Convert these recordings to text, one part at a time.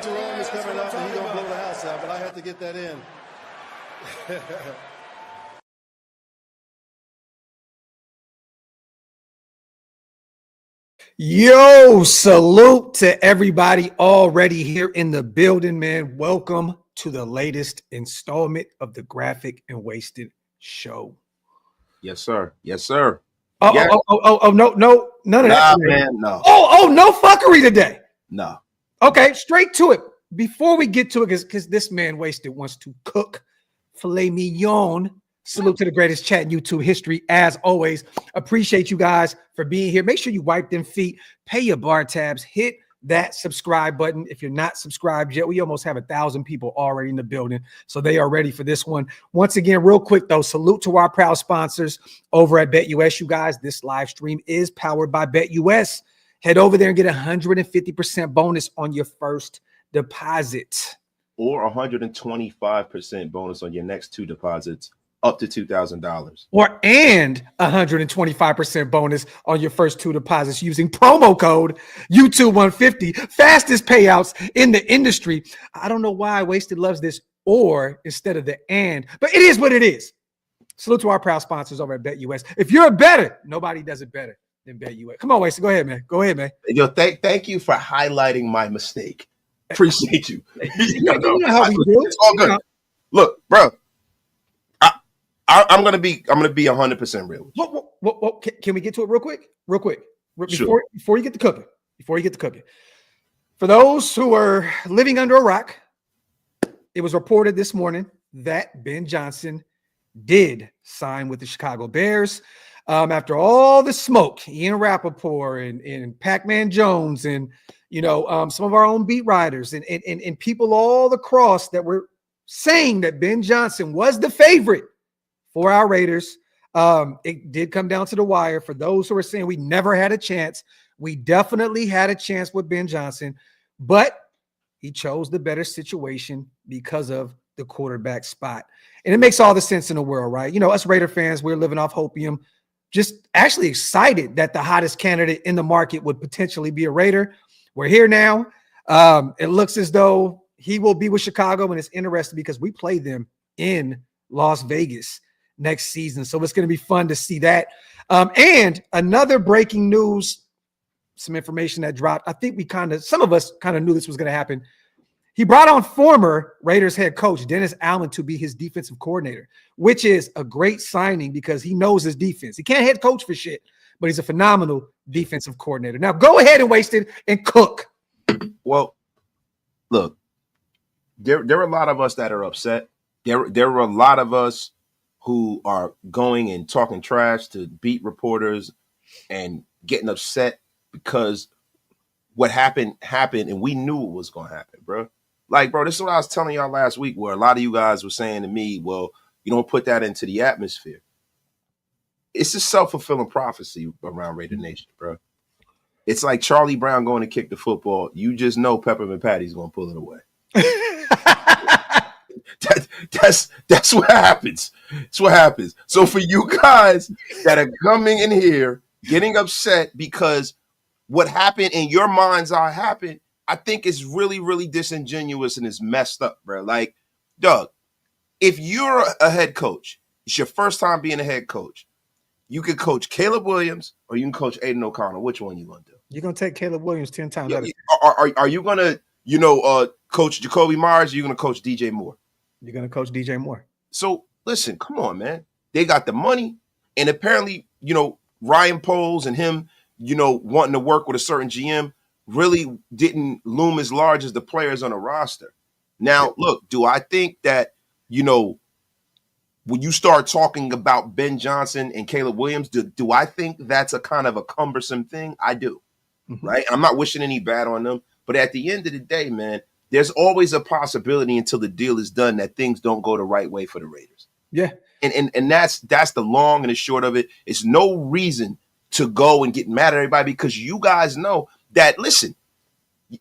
Jerome is coming up and he's going to blow the house out, but I had to get that in. Yo, salute to everybody already here in the building, man. Welcome to the latest installment of the Graphk and Wasted show. Yes, sir. Yes, sir. No, none of that. Man, no. No fuckery today. No. Okay, straight to it. Before we get to it, because this man Wasted wants to cook filet mignon. Salute to the greatest chat in YouTube history. As always, appreciate you guys for being here. Make sure you wipe them feet, pay your bar tabs, hit that subscribe button. If you're not subscribed yet, we almost have 1,000 people already in the building, so they are ready for this one. Once again, real quick though, salute to our proud sponsors over at BetUS. You guys, this live stream is powered by BetUS. Head over there and get 150% bonus on your first deposit. Or 125% bonus on your next two deposits, up to $2,000. And 125% bonus on your first two deposits using promo code YouTube150. Fastest payouts in the industry. I don't know why Wasted loves this or instead of the and, but it is what it is. Salute to our proud sponsors over at BetUS. If you're a bettor, nobody does it better than BetUS. Come on, Wasted. Go ahead, man. Go ahead, man. Yo, thank you for highlighting my mistake. Appreciate you. You know how we do. It's all good. Look, bro. I'm gonna be 100% real. Can we get to it real quick? Sure. Before you get to cooking. For those who are living under a rock, it was reported this morning that Ben Johnson did sign with the Chicago Bears. After all the smoke, Ian Rappaport and Pac-Man Jones and some of our own beat writers and people all across that were saying that Ben Johnson was the favorite for our Raiders. It did come down to the wire. For those who are saying we never had a chance, we definitely had a chance with Ben Johnson, but he chose the better situation because of the quarterback spot. And it makes all the sense in the world, right? Us Raider fans, we're living off hopium, just actually excited that the hottest candidate in the market would potentially be a Raider. We're here now. It looks as though he will be with Chicago, and it's interesting because we play them in Las Vegas next season. So it's going to be fun to see that. And another breaking news, some information that dropped. I think some of us kind of knew this was going to happen. He brought on former Raiders head coach Dennis Allen to be his defensive coordinator, which is a great signing because he knows his defense. He can't head coach for shit, but he's a phenomenal defensive coordinator. Now go ahead and Waste it and cook. Well, look, there are a lot of us that are upset. There are a lot of us who are going and talking trash to beat reporters and getting upset because what happened, and we knew it was going to happen, bro. Like, bro, this is what I was telling y'all last week where a lot of you guys were saying to me, well, you don't put that into the atmosphere. It's a self-fulfilling prophecy around Raider Nation, bro. It's like Charlie Brown going to kick the football. You just know Peppermint Patty's going to pull it away. That's what happens. That's what happens. So for you guys that are coming in here getting upset because what happened in your mind's eye happened, I think it's really, really disingenuous and it's messed up, bro. Like, Doug, if you're a head coach, it's your first time being a head coach, you could coach Caleb Williams or you can coach Aiden O'Connell. Which one you gonna do? You're gonna take Caleb Williams 10 times. Yeah, are you gonna coach Jacoby Myers? Or you're gonna coach DJ Moore? You're going to coach DJ Moore. So, listen, come on, man. They got the money. And apparently, Ryan Poles and him, wanting to work with a certain GM really didn't loom as large as the players on the roster. Now, look, do I think that, when you start talking about Ben Johnson and Caleb Williams, do I think that's a kind of a cumbersome thing? I do, right? I'm not wishing any bad on them. But at the end of the day, man, there's always a possibility until the deal is done that things don't go the right way for the Raiders. Yeah. And that's the long and the short of it. It's no reason to go and get mad at everybody because you guys know that, listen,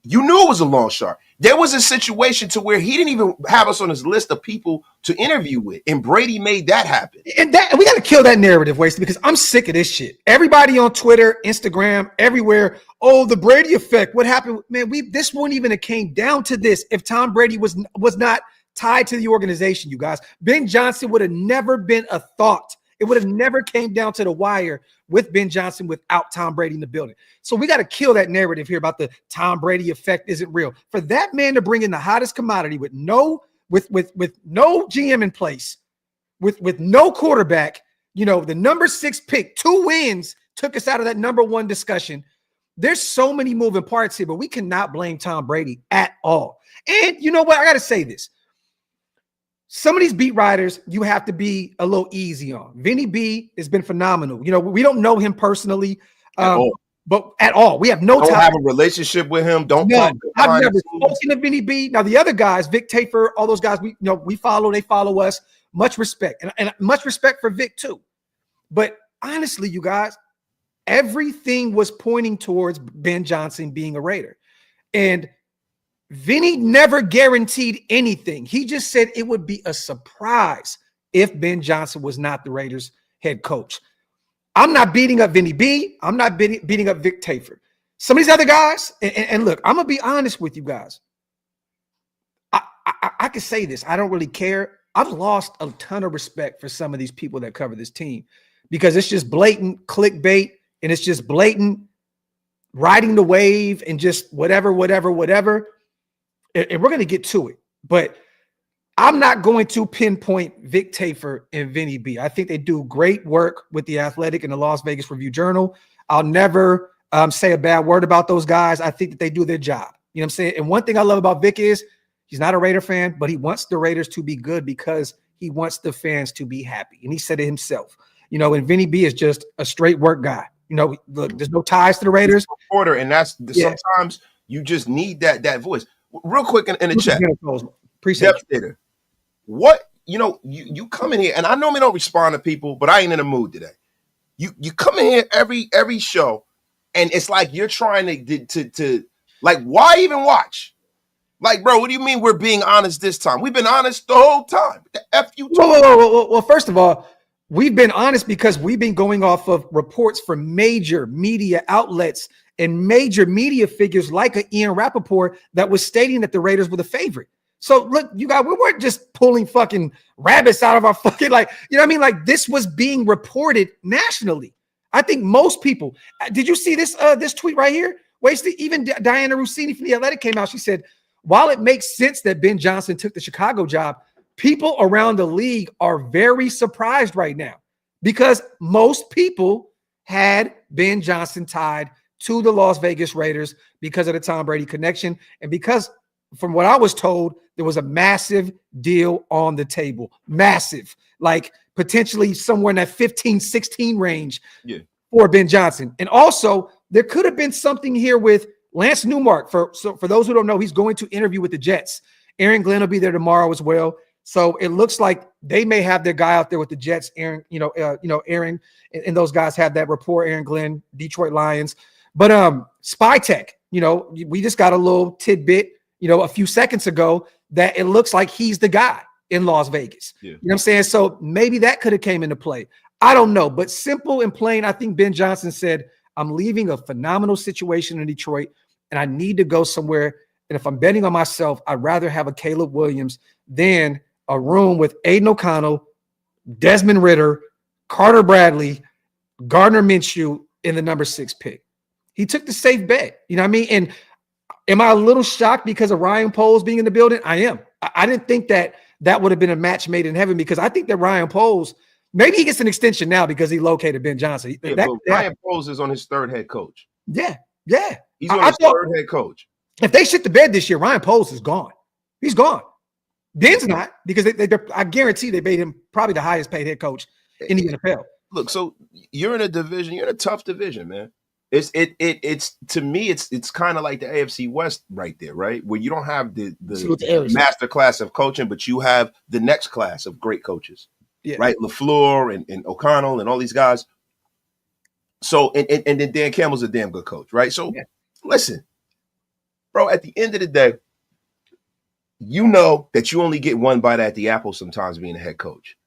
You knew it was a long shot. There was a situation to where he didn't even have us on his list of people to interview with, and Brady made that happen. And we got to kill that narrative, Wasted, because I'm sick of this shit. Everybody on Twitter, Instagram, everywhere. Oh, the Brady effect. What happened? Man, this wouldn't even have came down to this if Tom Brady was not tied to the organization, you guys. Ben Johnson would have never been a thought. It would have never came down to the wire with Ben Johnson without Tom Brady in the building. So we got to kill that narrative here about the Tom Brady effect isn't real. For that man to bring in the hottest commodity with no GM in place, with no quarterback, the number 6 pick, 2 wins took us out of that number 1 discussion. There's so many moving parts here, but we cannot blame Tom Brady at all. And you know what? I got to say this. Some of these beat writers, you have to be a little easy on. Vinny B has been phenomenal. We don't know him personally, but at all. We have no don't time. Have a relationship with him. I've never spoken to Vinny B. Now, the other guys, Vic Tafer, all those guys, we follow, they follow us. Much respect. And much respect for Vic too. But honestly, you guys, everything was pointing towards Ben Johnson being a Raider. And Vinny never guaranteed anything. He just said it would be a surprise if Ben Johnson was not the Raiders head coach. I'm not beating up Vinny B. I'm not beating up Vic Tafer. Some of these other guys, and look, I'm going to be honest with you guys. I can say this. I don't really care. I've lost a ton of respect for some of these people that cover this team because it's just blatant clickbait and it's just blatant riding the wave and just whatever. And we're going to get to it, but I'm not going to pinpoint Vic Tafer and Vinny B. I think they do great work with The Athletic and the Las Vegas Review-Journal. I'll never say a bad word about those guys. I think that they do their job. You know what I'm saying? And one thing I love about Vic is he's not a Raider fan, but he wants the Raiders to be good because he wants the fans to be happy. And he said it himself. And Vinny B is just a straight work guy. Look, there's no ties to the Raiders. Reporter, and that's sometimes you just need that voice. Real quick in the chat. Appreciate it. What, you come in here, and I normally don't respond to people, but I ain't in the mood today. You come in here every show, and it's like you're trying to like, why even watch? Like, bro, what do you mean we're being honest this time? We've been honest the whole time. The F you talking? Well, first of all, we've been honest because we've been going off of reports from major media outlets and major media figures like Ian Rappaport that was stating that the Raiders were the favorite. So look, you guys, we weren't just pulling fucking rabbits out of our fucking, like, like this was being reported nationally. I think most people, did you see this tweet right here? Even Diana Rossini from The Athletic came out. She said, while it makes sense that Ben Johnson took the Chicago job, people around the league are very surprised right now because most people had Ben Johnson tied to the Las Vegas Raiders because of the Tom Brady connection. And because, from what I was told, there was a massive deal on the table. Massive. Like potentially somewhere in that 15-16 range for Ben Johnson. And also, there could have been something here with Lance Newmark. For those who don't know, he's going to interview with the Jets. Aaron Glenn will be there tomorrow as well. So it looks like they may have their guy out there with the Jets. Aaron, Aaron and those guys have that rapport. Aaron Glenn, Detroit Lions. But SpyTech, we just got a little tidbit, a few seconds ago that it looks like he's the guy in Las Vegas. Yeah. You know what I'm saying? So maybe that could have came into play. I don't know. But simple and plain, I think Ben Johnson said, I'm leaving a phenomenal situation in Detroit, and I need to go somewhere. And if I'm betting on myself, I'd rather have a Caleb Williams than a room with Aiden O'Connell, Desmond Ridder, Carter Bradley, Gardner Minshew in the number 6 pick. He took the safe bet. You know what I mean? And am I a little shocked because of Ryan Poles being in the building? I am. I didn't think that would have been a match made in heaven because I think that Ryan Poles, maybe he gets an extension now because he located Ben Johnson. Ryan Poles is on his 3rd head coach. Yeah. He's on his 3rd head coach. If they shit the bed this year, Ryan Poles is gone. He's gone. Ben's not because I guarantee they made him probably the highest paid head coach in the NFL. Look, so you're in a division. You're in a tough division, man. It's to me, it's kind of like the AFC West right there, right? Where you don't have the master class of coaching, but you have the next class of great coaches, right? LaFleur and O'Connell and all these guys. So and then Dan Campbell's a damn good coach, right? So listen, bro, at the end of the day, you know that you only get one bite at the apple sometimes being a head coach.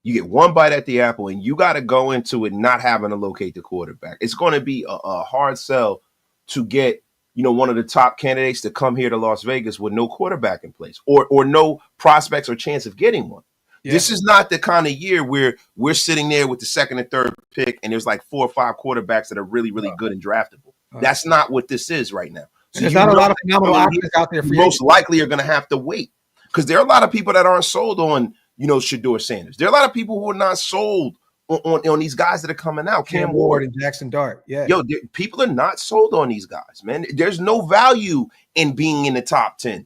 You get one bite at the apple, and you got to go into it not having to locate the quarterback. It's going to be a hard sell to get, one of the top candidates to come here to Las Vegas with no quarterback in place or no prospects or chance of getting one. Yeah. This is not the kind of year where we're sitting there with the second and third pick and there's like 4 or 5 quarterbacks that are really, really good and draftable. That's not what this is right now. So there's not a lot of phenomenal options out there for you. Most likely you're going to have to wait because there are a lot of people that aren't sold on, Shedeur Sanders. There are a lot of people who are not sold on these guys that are coming out. Cam Ward and Jackson Dart. Yeah. People are not sold on these guys, man. There's no value in being in the top 10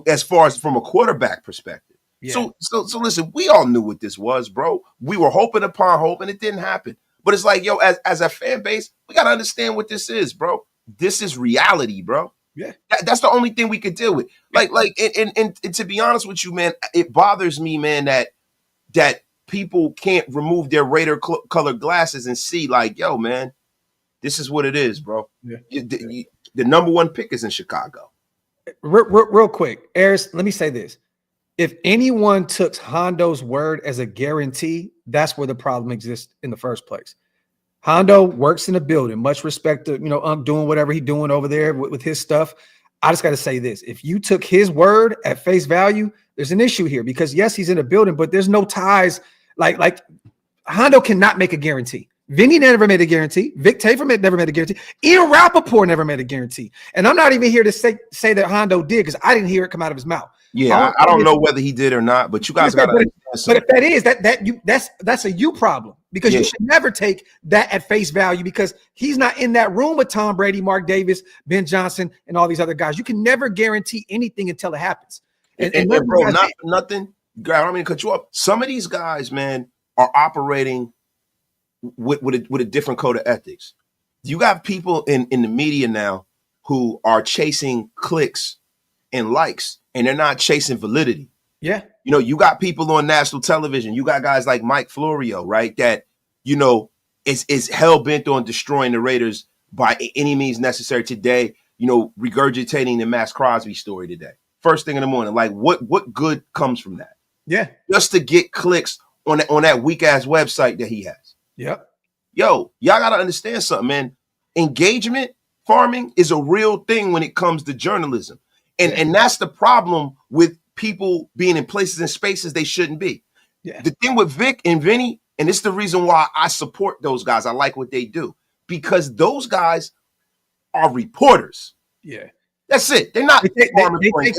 as far as from a quarterback perspective. Yeah. So listen, we all knew what this was, bro. We were hoping upon hope, and it didn't happen. But it's like, as a fan base, we got to understand what this is, bro. This is reality, bro. Yeah. That's the only thing we could deal with. And to be honest with you, man, it bothers me, man, that people can't remove their Raider colored glasses and see like, yo, man, this is what it is, bro. Yeah. The number 1 pick is in Chicago. Real quick, Aris, let me say this. If anyone took Hondo's word as a guarantee, that's where the problem exists in the first place. Hondo works in the building. Much respect to, doing whatever he's doing over there with his stuff. I just got to say this. If you took his word at face value, there's an issue here because, yes, he's in the building, but there's no ties. Like Hondo cannot make a guarantee. Vinny never made a guarantee. Vic Tafer never made a guarantee. Ian Rappaport never made a guarantee. And I'm not even here to say that Hondo did because I didn't hear it come out of his mouth. Yeah, I don't know whether he did or not, but you guys got to. But if that is that's a you problem because you should never take that at face value because he's not in that room with Tom Brady, Mark Davis, Ben Johnson, and all these other guys. You can never guarantee anything until it happens. And bro, nothing. I don't mean to cut you off. Some of these guys, man, are operating with a different code of ethics. You got people in the media now who are chasing clicks and likes, and they're not chasing validity. Yeah. You got people on national television. You got guys like Mike Florio, right? That, is hell-bent on destroying the Raiders by any means necessary today, regurgitating the Max Crosby story today. First thing in the morning. Like, what good comes from that? Yeah. Just to get clicks on that weak-ass website that he has. Yep. Yo, y'all got to understand something, man. Engagement farming is a real thing when it comes to journalism. And that's the problem with people being in places and spaces they shouldn't be. Yeah. The thing with Vic and Vinny, and it's the reason why I support those guys. I like what they do because those guys are reporters. Yeah. That's it. They're not. They take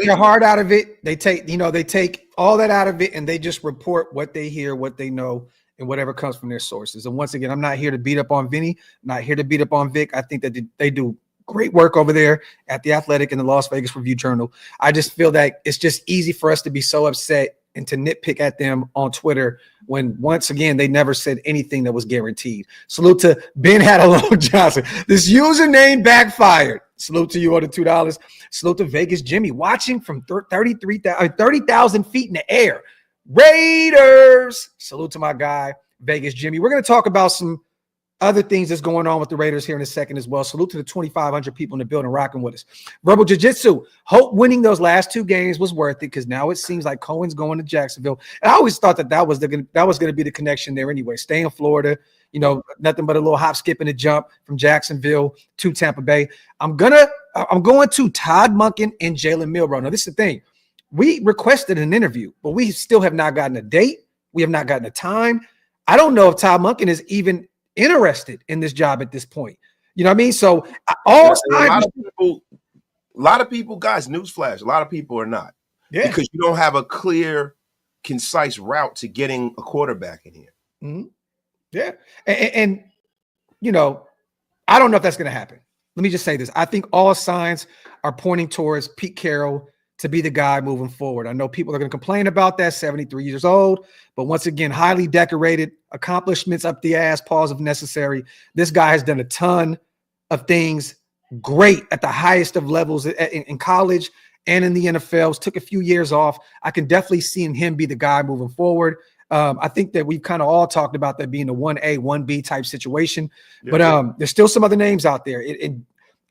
their heart out of it. They take all that out of it and they just report what they hear, what they know, and whatever comes from their sources. And once again, I'm not here to beat up on Vinny. I'm not here to beat up on Vic. I think that they do great work over there at The Athletic and the Las Vegas Review-Journal. I just feel that it's just easy for us to be so upset and to nitpick at them on Twitter when, once again, they never said anything that was guaranteed. Salute to Ben Hadalone Johnson. This username backfired. Salute to you on the $2. Salute to Vegas Jimmy watching from 30,000 feet in the air. Raiders. Salute to my guy, Vegas Jimmy. We're going to talk about some other things that's going on with the Raiders here in a second as well. Salute to the 2,500 people in the building rocking with us. Verbal Jiu-Jitsu. Hope winning those last 2 games was worth it because now it seems like Cohen's going to Jacksonville. And I always thought that was going to be the connection there anyway. Stay in Florida, nothing but a little hop, skip, and a jump from Jacksonville to Tampa Bay. I'm going to Todd Monken and Jalen Milroe. Now, this is the thing. We requested an interview, but we still have not gotten a date. We have not gotten a time. I don't know if Todd Monken is even interested in this job at this point. You know what I mean? So a lot of people, guys, newsflash, a lot of people are not. Yeah. Because you don't have a clear, concise route to getting a quarterback in here. Mm-hmm. Yeah. And I don't know if that's going to happen. Let me just say this. I think all signs are pointing towards Pete Carroll to be the guy moving forward. I know people are going to complain about that, 73 years old, but once again, highly decorated, accomplishments up the ass, pause if necessary. This guy has done a ton of things great at the highest of levels in college and in the NFL. Took a few years off. I can definitely see him be the guy moving forward. I think that we've kind of all talked about that being a 1A, 1B type situation, but there's still some other names out there.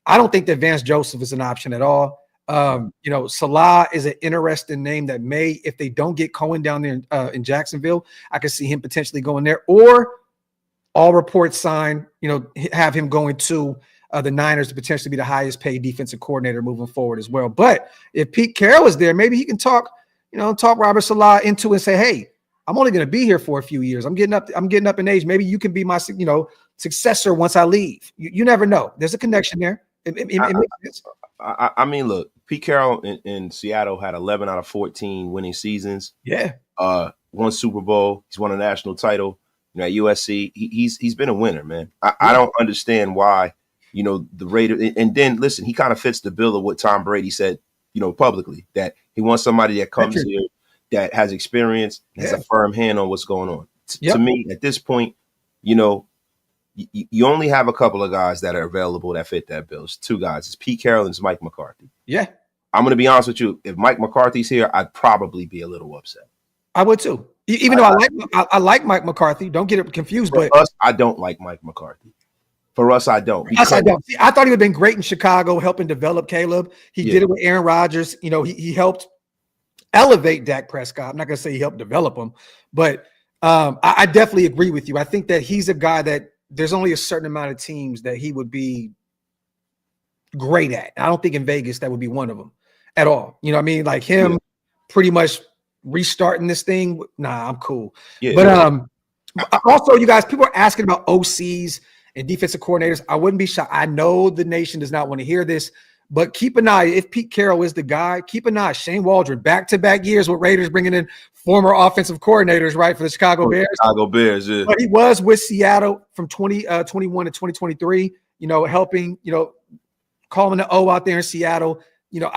I don't think that Vance Joseph is an option at all. Salah is an interesting name that may, if they don't get Cohen down there in Jacksonville, I could see him potentially going there. Or all reports sign, have him going to the Niners to potentially be the highest paid defensive coordinator moving forward as well. But if Pete Carroll is there, maybe he can talk Robert Salah into and say, hey, I'm only going to be here for a few years. I'm getting up in age. Maybe you can be my, successor once I leave. You never know. There's a connection there. It makes sense. I mean, look, Pete Carroll in Seattle had 11 out of 14 winning seasons. Yeah. Won Super Bowl. He's won a national title. At USC, he's been a winner, man. I don't understand why, the Raiders. And then listen, he kind of fits the bill of what Tom Brady said, publicly, that he wants somebody that comes here that has experience, has a firm hand on what's going on. To me, at this point, you only have a couple of guys that are available that fit that bill. It's two guys. It's Pete Carroll and it's Mike McCarthy. Yeah. I'm going to be honest with you. If Mike McCarthy's here, I'd probably be a little upset. I would too. Even though I like Mike McCarthy. Don't get it confused. For us, I don't like Mike McCarthy. For us, I don't. I don't. See, I thought he would have been great in Chicago, helping develop Caleb. He did it with Aaron Rodgers. He helped elevate Dak Prescott. I'm not going to say he helped develop him, but I definitely agree with you. I think that he's a guy that there's only a certain amount of teams that he would be great at. I don't think in Vegas that would be one of them at all. You know what I mean? Like him pretty much restarting this thing. Nah, I'm cool. Yeah, but also, you guys, people are asking about OCs and defensive coordinators. I wouldn't be shocked. I know the nation does not want to hear this, but keep an eye. If Pete Carroll is the guy, keep an eye. Shane Waldron, back-to-back years with Raiders bringing in former offensive coordinators, right, for the Chicago Bears. Chicago Bears, yeah. But he was with Seattle from 2021 to 2023, helping, calling the O out there in Seattle.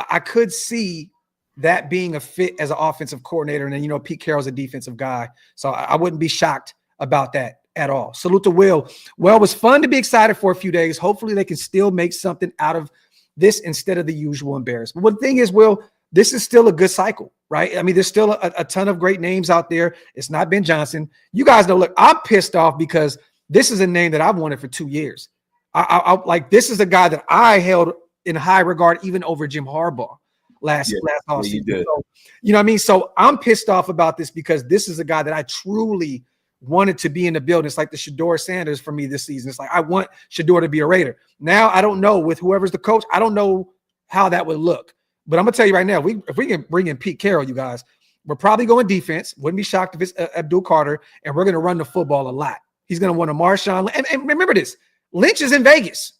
I could see that being a fit as an offensive coordinator. And then, Pete Carroll's a defensive guy. So I wouldn't be shocked about that at all. Salute to Will. Well, it was fun to be excited for a few days. Hopefully they can still make something out of this instead of the usual embarrassment. One thing is, Will, this is still a good cycle, right? I mean, there's still a ton of great names out there. It's not Ben Johnson. You guys know, look, I'm pissed off because this is a name that I've wanted for 2 years. I like, this is a guy that I held in high regard, even over Jim Harbaugh last offseason. Yeah, so, you know what I mean? So I'm pissed off about this because this is a guy that I truly wanted to be in the building. It's like the Shedeur Sanders for me this season. It's like, I want Shedeur to be a Raider. Now, I don't know with whoever's the coach, I don't know how that would look. But I'm going to tell you right now, if we can bring in Pete Carroll, you guys, we're probably going defense. Wouldn't be shocked if it's Abdul Carter, and we're going to run the football a lot. He's going to want a Marshawn. And remember this, Lynch is in Vegas.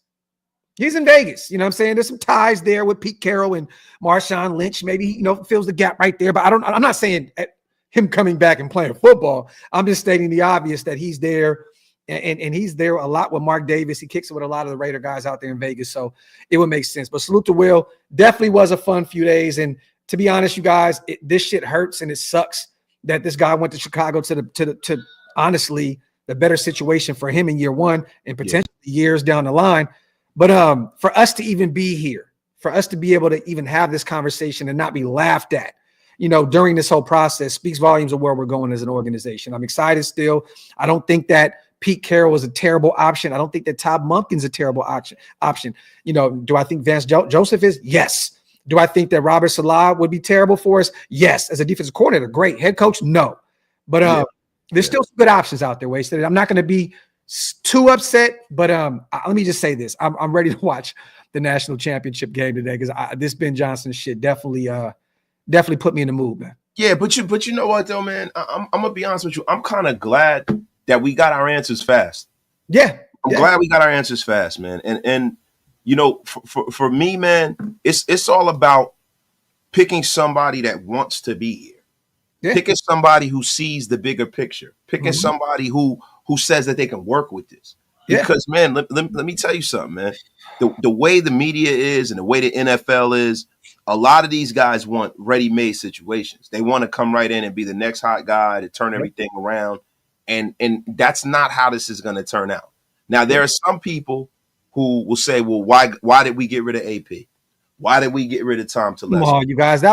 He's in Vegas. You know what I'm saying? There's some ties there with Pete Carroll and Marshawn Lynch. Maybe, fills the gap right there. But I'm not saying him coming back and playing football. I'm just stating the obvious that he's there. And he's there a lot with Mark Davis. He kicks it with a lot of the Raider guys out there in Vegas. So it would make sense. But salute to Will. Definitely was a fun few days. And to be honest, you guys, this shit hurts and it sucks that this guy went to Chicago to honestly the better situation for him in year one and potentially years down the line. But for us to even be here, for us to be able to even have this conversation and not be laughed at, during this whole process speaks volumes of where we're going as an organization. I'm excited still. I don't think that Pete Carroll is a terrible option. I don't think that Todd Monken's a terrible option. Do I think Vance Joseph is? Yes. Do I think that Robert Salah would be terrible for us? Yes. As a defensive coordinator, great. Head coach, no. But there's still some good options out there, Wasted. I'm not going to be too upset, but let me just say this. I'm ready to watch the national championship game today because this Ben Johnson shit definitely put me in the mood, man. Yeah, but you know what, though, man? I'm going to be honest with you. I'm kind of glad that we got our answers fast. Yeah. I'm glad we got our answers fast, man. And for me, man, it's all about picking somebody that wants to be here. Yeah. Picking somebody who sees the bigger picture. Picking somebody who says that they can work with this. Because, man, let me tell you something, man. The way the media is and the way the NFL is, a lot of these guys want ready-made situations. They want to come right in and be the next hot guy to turn everything around. And that's not how this is going to turn out. Now, there are some people who will say, well, why did we get rid of AP? Why did we get rid of Tom Telesco? Come on, you guys. The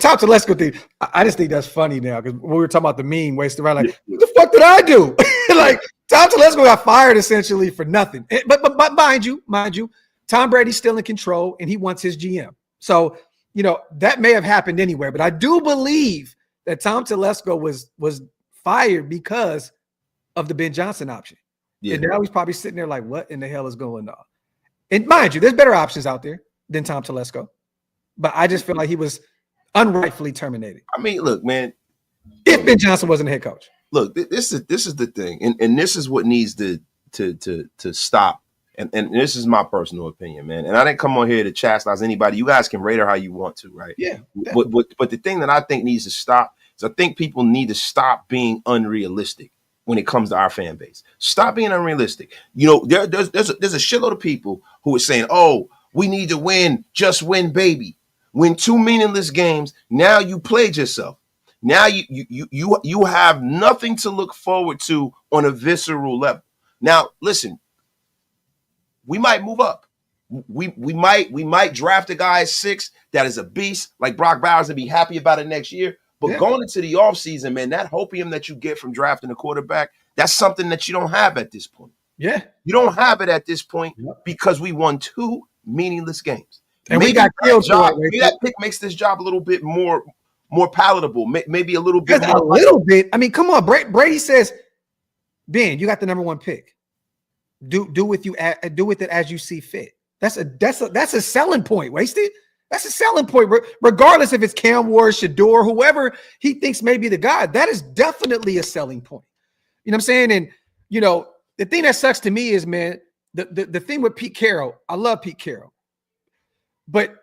Tom Telesco thing, I just think that's funny now because we were talking about the meme wasted around. Like, what the fuck did I do? Like, Tom Telesco got fired essentially for nothing. But mind you, Tom Brady's still in control and he wants his GM. So, that may have happened anywhere, but I do believe that Tom Telesco was fired because of the Ben Johnson option. Yeah. And now he's probably sitting there like, what in the hell is going on? And mind you, there's better options out there than Tom Telesco, but I just feel like he was unrightfully terminated. I mean, look, man, if Ben Johnson wasn't a head coach. Look, this is the thing, and this is what needs to stop. And this is my personal opinion, man. And I didn't come on here to chastise anybody. You guys can rate her how you want to, right? Yeah. But the thing that I think needs to stop is I think people need to stop being unrealistic when it comes to our fan base. Stop being unrealistic. There's a shitload of people who are saying, "Oh, we need to win, just win, baby. Win 2 meaningless games. Now you played yourself. Now you have nothing to look forward to on a visceral level. Now, listen, we might move up. We might draft a guy at 6 that is a beast like Brock Bowers and be happy about it next year. But going into the offseason, man, that hopium that you get from drafting a quarterback, that's something that you don't have at this point. Yeah. You don't have it at this point because we won 2 meaningless games. And maybe we got killed. Maybe that pick makes this job a little bit more palatable, maybe a little bit. A little bit. I mean, come on. Brady says, Ben, you got the number 1 pick. Do with it as you see fit. That's a selling point. Wasted. That's a selling point. Regardless if it's Cam Ward, Shador, whoever he thinks may be the guy, that is definitely a selling point. You know what I'm saying? And the thing that sucks to me is, man, the thing with Pete Carroll. I love Pete Carroll, but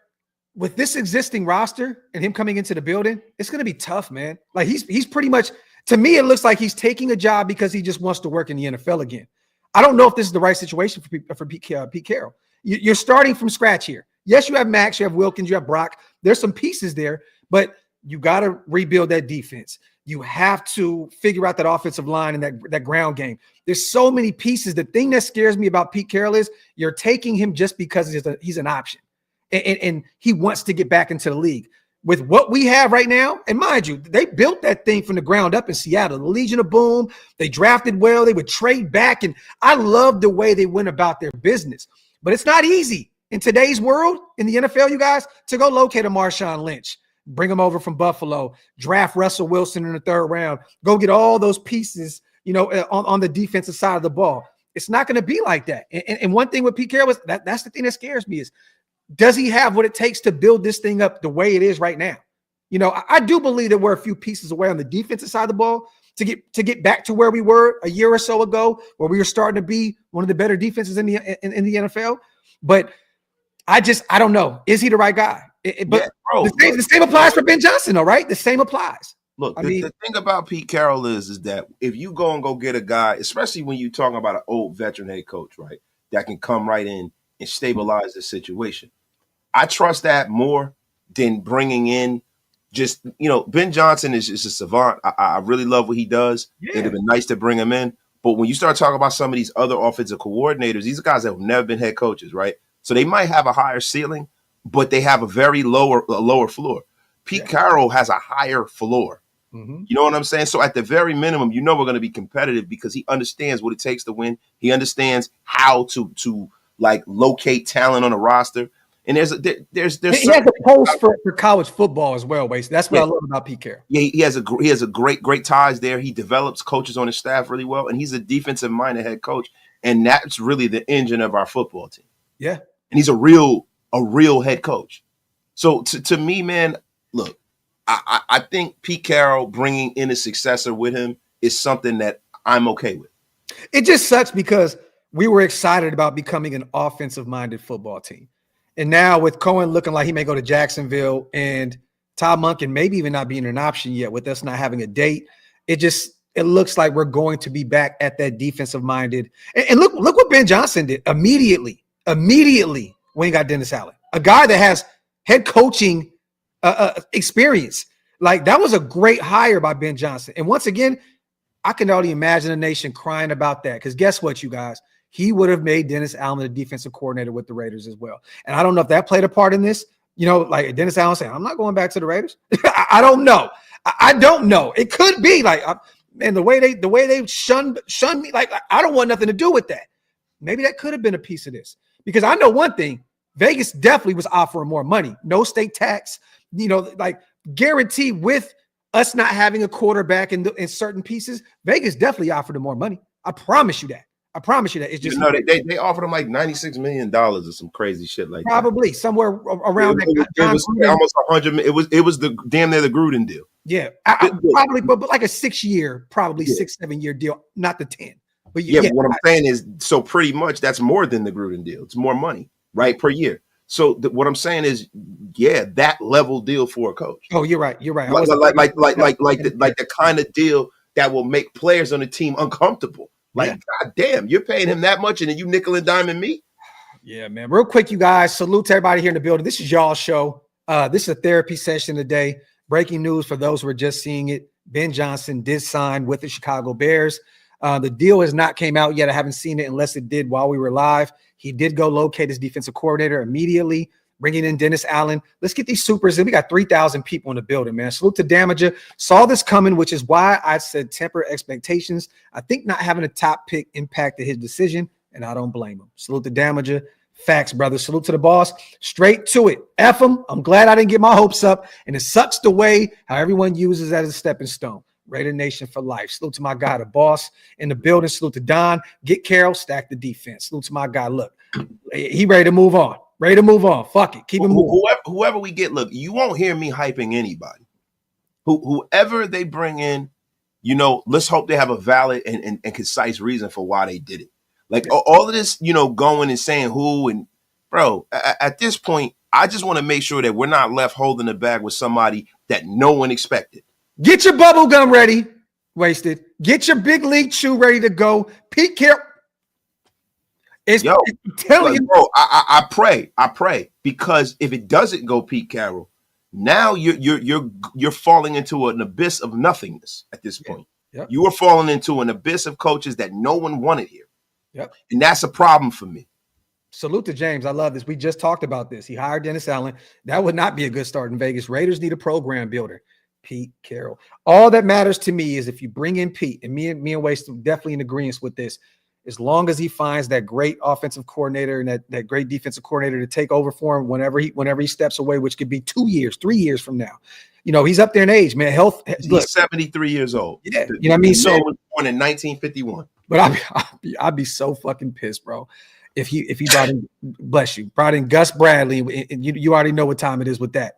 with this existing roster and him coming into the building, it's going to be tough, man. Like he's pretty much, to me, it looks like he's taking a job because he just wants to work in the NFL again. I don't know if this is the right situation for Pete Carroll. You're starting from scratch here. Yes, you have Max, you have Wilkins, you have Brock. There's some pieces there, but you got to rebuild that defense. You have to figure out that offensive line and that ground game. There's so many pieces. The thing that scares me about Pete Carroll is you're taking him just because he's an option. And he wants to get back into the league. With what we have right now, and mind you, they built that thing from the ground up in Seattle, the Legion of Boom. They drafted well. They would trade back, and I love the way they went about their business. But it's not easy in today's world, in the NFL, you guys, to go locate a Marshawn Lynch, bring him over from Buffalo, draft Russell Wilson in the 3rd round, go get all those pieces, on the defensive side of the ball. It's not going to be like that. And one thing with Pete Carroll is that's the thing that scares me is, does he have what it takes to build this thing up the way it is right now? I do believe that we're a few pieces away on the defensive side of the ball to get back to where we were a year or so ago, where we were starting to be one of the better defenses in the NFL. But I don't know. Is he the right guy? The same applies for Ben Johnson, though, right? The same applies. Look, the thing about Pete Carroll is that if you go get a guy, especially when you're talking about an old veteran head coach, right, that can come right in and stabilize the situation, I trust that more than bringing in just, Ben Johnson is just a savant. I really love what he does. Yeah. It'd have been nice to bring him in. But when you start talking about some of these other offensive coordinators, these are guys that have never been head coaches, right? So they might have a higher ceiling, but they have a very lower floor. Pete Carroll has a higher floor. Mm-hmm. You know what I'm saying? So at the very minimum, we're going to be competitive because he understands what it takes to win. He understands how to locate talent on a roster. And there's he has a pulse for college football as well, Waste. That's what I love about Pete Carroll. Yeah, he has a great ties there. He develops coaches on his staff really well, and he's a defensive minded head coach, and that's really the engine of our football team. Yeah, and he's a real head coach. So to me, man, look, I think Pete Carroll bringing in a successor with him is something that I'm okay with. It just sucks because we were excited about becoming an offensive minded football team. And now with Cohen looking like he may go to Jacksonville and Todd Monken maybe even not being an option yet with us not having a date, it looks like we're going to be back at that defensive minded. And look what Ben Johnson did immediately when he got Dennis Allen, a guy that has head coaching experience. Like that was a great hire by Ben Johnson. And once again, I can only imagine the nation crying about that because guess what, you guys? He would have made Dennis Allen the defensive coordinator with the Raiders as well. And I don't know if that played a part in this. Like Dennis Allen saying, I'm not going back to the Raiders. I don't know. I don't know. It could be the way they shunned me, like I don't want nothing to do with that. Maybe that could have been a piece of this. Because I know one thing, Vegas definitely was offering more money. No state tax, like guarantee with us not having a quarterback in certain pieces, Vegas definitely offered him more money. I promise you that. It's just they offered him like $96 million or some crazy shit like probably that. Somewhere around it was almost 100 million. It was the damn near the Gruden deal. Yeah, probably, but like a 6-year, probably 6-7 year deal, not the 10. But but what I'm saying is, so pretty much that's more than the Gruden deal. It's more money, right, per year. So what I'm saying is, that level deal for a coach. Oh, you're right. Like the kind of deal that will make players on the team uncomfortable. Like, God damn, you're paying him that much and then you nickel and diming me? Yeah, man. Real quick, you guys, salute to everybody here in the building. This is y'all's show. This is a therapy session today. Breaking news for those who are just seeing it. Ben Johnson did sign with the Chicago Bears. The deal has not came out yet. I haven't seen it unless it did while we were live. He did go locate his defensive coordinator immediately, bringing in Dennis Allen. Let's get these supers in. We got 3,000 people in the building, man. Salute to Damager. Saw this coming, which is why I said temper expectations. I think not having a top pick impacted his decision, and I don't blame him. Salute to Damager. Facts, brother. Salute to the boss. Straight to it. F him. I'm glad I didn't get my hopes up, and it sucks the way how everyone uses that as a stepping stone. Raider Nation for life. Salute to my guy, the boss in the building. Salute to Don. Get Carroll, stack the defense. Salute to my guy. Look, he ready to move on. Fuck it. Keep it moving. Whoever we get, look, you won't hear me hyping anybody. Whoever they bring in, let's hope they have a valid and concise reason for why they did it. Like all of this, going and saying who and bro, at this point, I just want to make sure that we're not left holding the bag with somebody that no one expected. Get your bubble gum ready, Wasted. Get your big league chew ready to go. Pete Carroll. Telling you, bro, I pray because if it doesn't go Pete Carroll, now you're falling into an abyss of nothingness at this point. Yep. You are falling into an abyss of coaches that no one wanted here. Yep. And that's a problem for me. Salute to James. I love this. We just talked about this. He hired Dennis Allen. That would not be a good start in Vegas. Raiders need a program builder. Pete Carroll. All that matters to me is if you bring in Pete, and me and Waste definitely in agreement with this, as long as he finds that great offensive coordinator and that great defensive coordinator to take over for him whenever he steps away, which could be 2 years, 3 years from now. He's up there in age, man. He's 73 years old. Yeah, you know what I mean? So was born in 1951. But I'd be so fucking pissed, bro. If he brought in, bless you, brought in Gus Bradley, and you already know what time it is with that.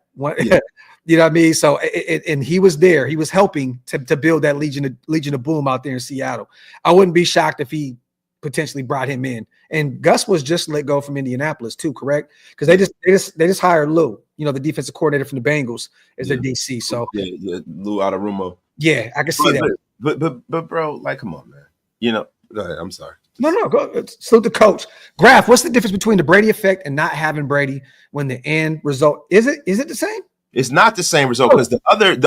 You know what I mean? So, and he was there. He was helping to build that Legion of Boom out there in Seattle. I wouldn't be shocked if he potentially brought him in. And Gus was just let go from Indianapolis too, correct? Because they just hired Lou, the defensive coordinator from the Bengals, as their DC. So Lou Adarumo. Yeah, I can see that. But bro, like, come on, man. Go ahead. I'm sorry. No, go. Salute the coach. Graphk, what's the difference between the Brady effect and not having Brady when the end result is it the same? It's not the same result because the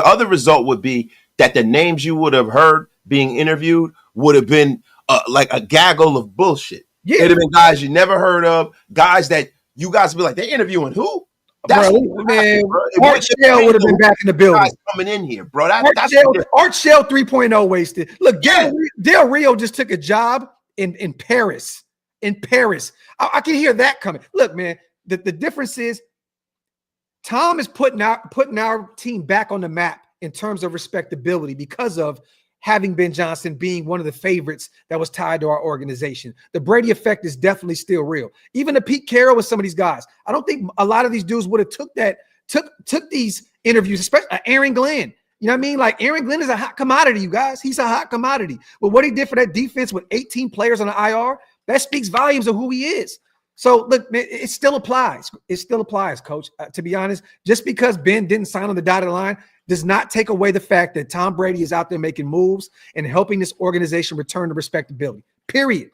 other result would be that the names you would have heard being interviewed would have been like a gaggle of bullshit. Yeah. It'd have been guys you never heard of, guys that you guys would be like, they're interviewing who? That's man. Art Shell would have been back in the building. Guys coming in here, bro. Art Shell 3.0 wasted. Look, Del Rio just took a job in Paris. In Paris. I can hear that coming. Look, man, the difference is Tom is putting our team back on the map in terms of respectability because of having Ben Johnson being one of the favorites that was tied to our organization. The Brady effect is definitely still real. Even the Pete Carroll with some of these guys. I don't think a lot of these dudes would have took these interviews, especially Aaron Glenn. You know what I mean? Like Aaron Glenn is a hot commodity, you guys. He's a hot commodity. But what he did for that defense with 18 players on the IR, that speaks volumes of who he is. So, look, man, it still applies. It still applies, Coach. To be honest, just because Ben didn't sign on the dotted line does not take away the fact that Tom Brady is out there making moves and helping this organization return to respectability. Period.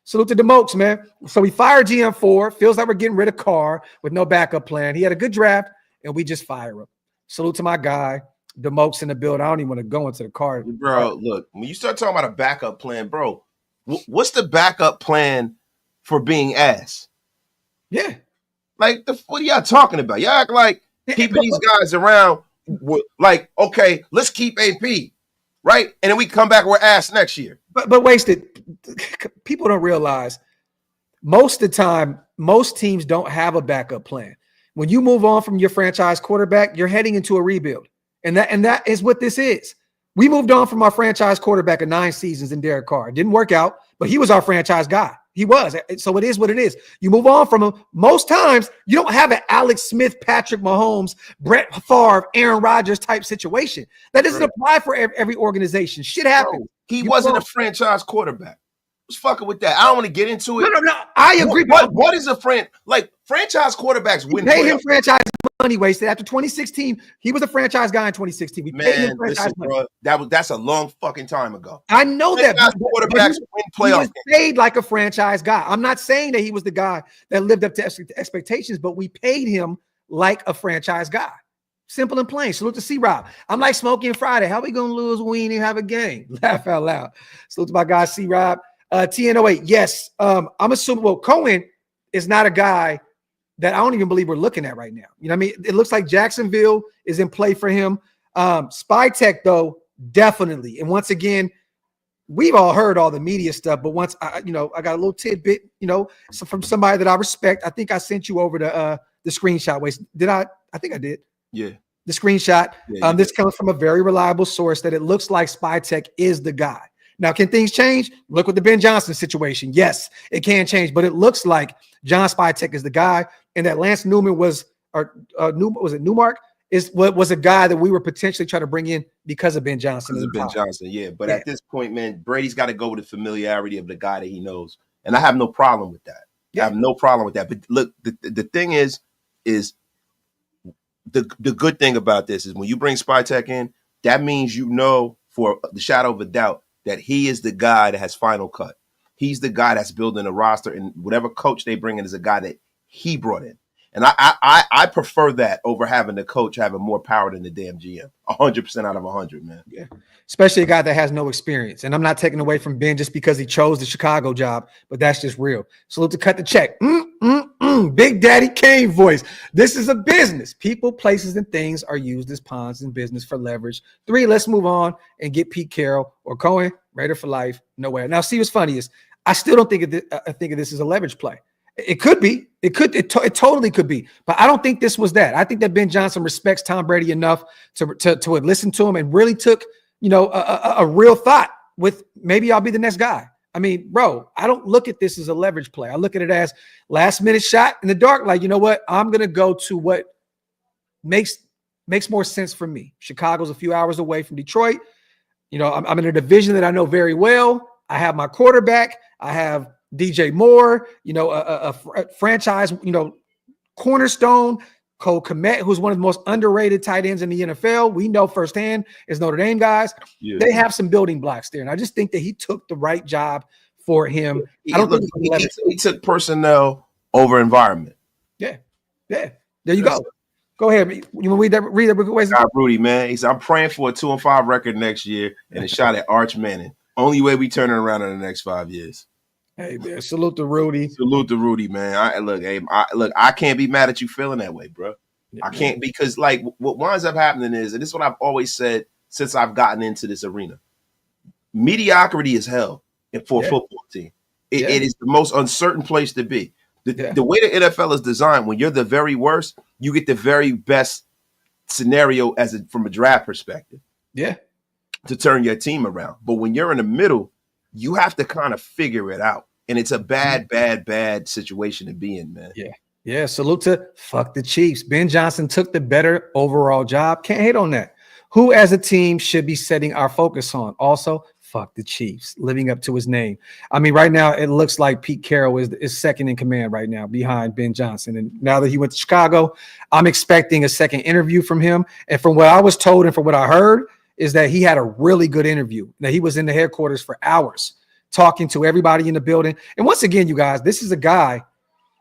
Salute to the Mokes, man. So we fired GM4. Feels like we're getting rid of Carr with no backup plan. He had a good draft, and we just fire him. Salute to my guy, the Mokes in the build. I don't even want to go into the car. Bro, look, when you start talking about a backup plan, bro, what's the backup plan for being ass? Yeah. Like, what are y'all talking about? Y'all act like keeping these guys around, like, okay, let's keep AP, right? And then we come back, we're ass next year. But wasted. People don't realize most of the time, most teams don't have a backup plan. When you move on from your franchise quarterback, you're heading into a rebuild. And that is what this is. We moved on from our franchise quarterback of 9 seasons in Derek Carr. It didn't work out, but he was our franchise guy. He was. So it is what it is. You move on from him. Most times, you don't have an Alex Smith, Patrick Mahomes, Brett Favre, Aaron Rodgers type situation. That doesn't apply for every organization. Shit happens. Bro, he wasn't a franchise quarterback. What's fucking with that? I don't want to get into it. No. I agree. What is a franchise quarterbacks win? We paid him franchise money wasted. After 2016, he was a franchise guy in 2016. We paid him franchise money. Bro, that's a long fucking time ago. I know that. Quarterbacks win playoffs. He was paid like a franchise guy. I'm not saying that he was the guy that lived up to expectations, but we paid him like a franchise guy. Simple and plain. Salute to C-Rob. I'm like Smokey and Friday. How we going to lose when we didn't have a game? Laugh out loud. Salute to my guy C-Rob. TN08, yes. I'm assuming, well, Cohen is not a guy that I don't even believe we're looking at right now. You know what I mean? It looks like Jacksonville is in play for him. Spy Tech, though, definitely. And once again, we've all heard all the media stuff, but once I got a little tidbit, from somebody that I respect. I think I sent you over the screenshot. Wait, did I? I think I did. Yeah. The screenshot. Yeah, this comes from a very reliable source that it looks like Spy Tech is the guy. Now, can things change? Look with the Ben Johnson situation. Yes, it can change, but it looks like John Spy Tech is the guy, and that Lance Newman was Newmark was a guy that we were potentially trying to bring in because of Ben Johnson. Yeah. But at this point, man, Brady's got to go with the familiarity of the guy that he knows, and I have no problem with that. Yeah. I have no problem with that. But look, the thing is the good thing about this is when you bring Spy Tech in, that means for the shadow of a doubt that he is the guy that has final cut. He's the guy that's building a roster, and whatever coach they bring in is a guy that he brought in. And I prefer that over having the coach having more power than the damn GM. 100% out of 100, man. Yeah, especially a guy that has no experience. And I'm not taking away from Ben just because he chose the Chicago job, but that's just real. Salute to Cut the Check. Big Daddy Kane voice. This is a business. People, places, and things are used as pawns in business for leverage. 3, let's move on and get Pete Carroll or Cohen, Raider for life, nowhere. Now, see what's funny is I still don't think of this as a leverage play. It could be. It totally could be. But I don't think this was that. I think that Ben Johnson respects Tom Brady enough to listen to him and really took, a real thought with maybe I'll be the next guy. I mean, bro, I don't look at this as a leverage play. I look at it as last minute shot in the dark. Like, you know what? I'm going to go to what makes more sense for me. Chicago's a few hours away from Detroit. I'm in a division that I know very well. I have my quarterback. I have DJ Moore, a franchise, cornerstone. Cole Kmet, who's one of the most underrated tight ends in the NFL. We know firsthand is Notre Dame guys. Yeah. They have some building blocks there. And I just think that he took the right job for him. He took personnel over environment. Yeah. There you go. Go ahead. You want to read that? Rudy, man. He said, I'm praying for a 2-5 record next year and a shot at Arch Manning. Only way we turn it around in the next 5 years. Hey, man, salute to Rudy. Salute to Rudy, man. I can't be mad at you feeling that way, bro. Yeah, I can't, because like what winds up happening is, and this is what I've always said since I've gotten into this arena, mediocrity is hell for a football team. It is the most uncertain place to be. The way the NFL is designed, when you're the very worst, you get the very best scenario from a draft perspective. Yeah. To turn your team around. But when you're in the middle, you have to kind of figure it out. And it's a bad situation to be in, man. Yeah. Salute to fuck the Chiefs. Ben Johnson took the better overall job. Can't hate on that. Who as a team should be setting our focus on? Also, fuck the Chiefs, living up to his name. I mean, right now, it looks like Pete Carroll is second in command right now behind Ben Johnson. And now that he went to Chicago, I'm expecting a second interview from him. And from what I was told and from what I heard, is that he had a really good interview. That he was in the headquarters for hours talking to everybody in the building. And once again, you guys, this is a guy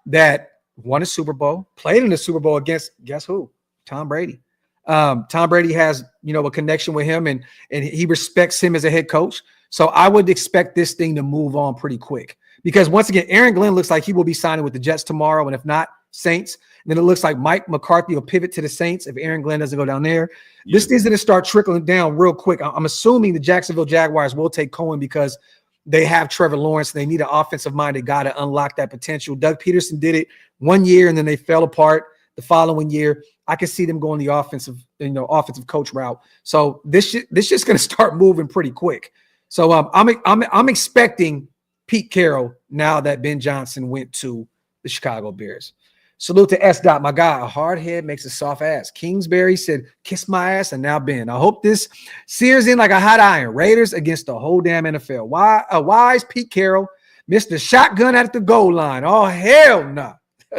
that won a Super Bowl, played in the Super Bowl against, guess who? Tom Brady. Tom Brady has, a connection with him and he respects him as a head coach. So I would expect this thing to move on pretty quick because once again, Aaron Glenn looks like he will be signing with the Jets tomorrow. And if not, Saints. And then it looks like Mike McCarthy will pivot to the Saints if Aaron Glenn doesn't go down there. Yeah. This is going to start trickling down real quick. I'm assuming the Jacksonville Jaguars will take Cohen because they have Trevor Lawrence. They need an offensive-minded guy to unlock that potential. Doug Peterson did it one year, and then they fell apart the following year. I can see them going the offensive coach route. So this just going to start moving pretty quick. So I'm expecting Pete Carroll now that Ben Johnson went to the Chicago Bears. Salute to S. Dot, my guy. A hard head makes a soft ass. Kingsbury said, kiss my ass, and now Ben. I hope this sears in like a hot iron. Raiders against the whole damn NFL. Why is Pete Carroll missed the shotgun at the goal line? Oh, hell no. Nah.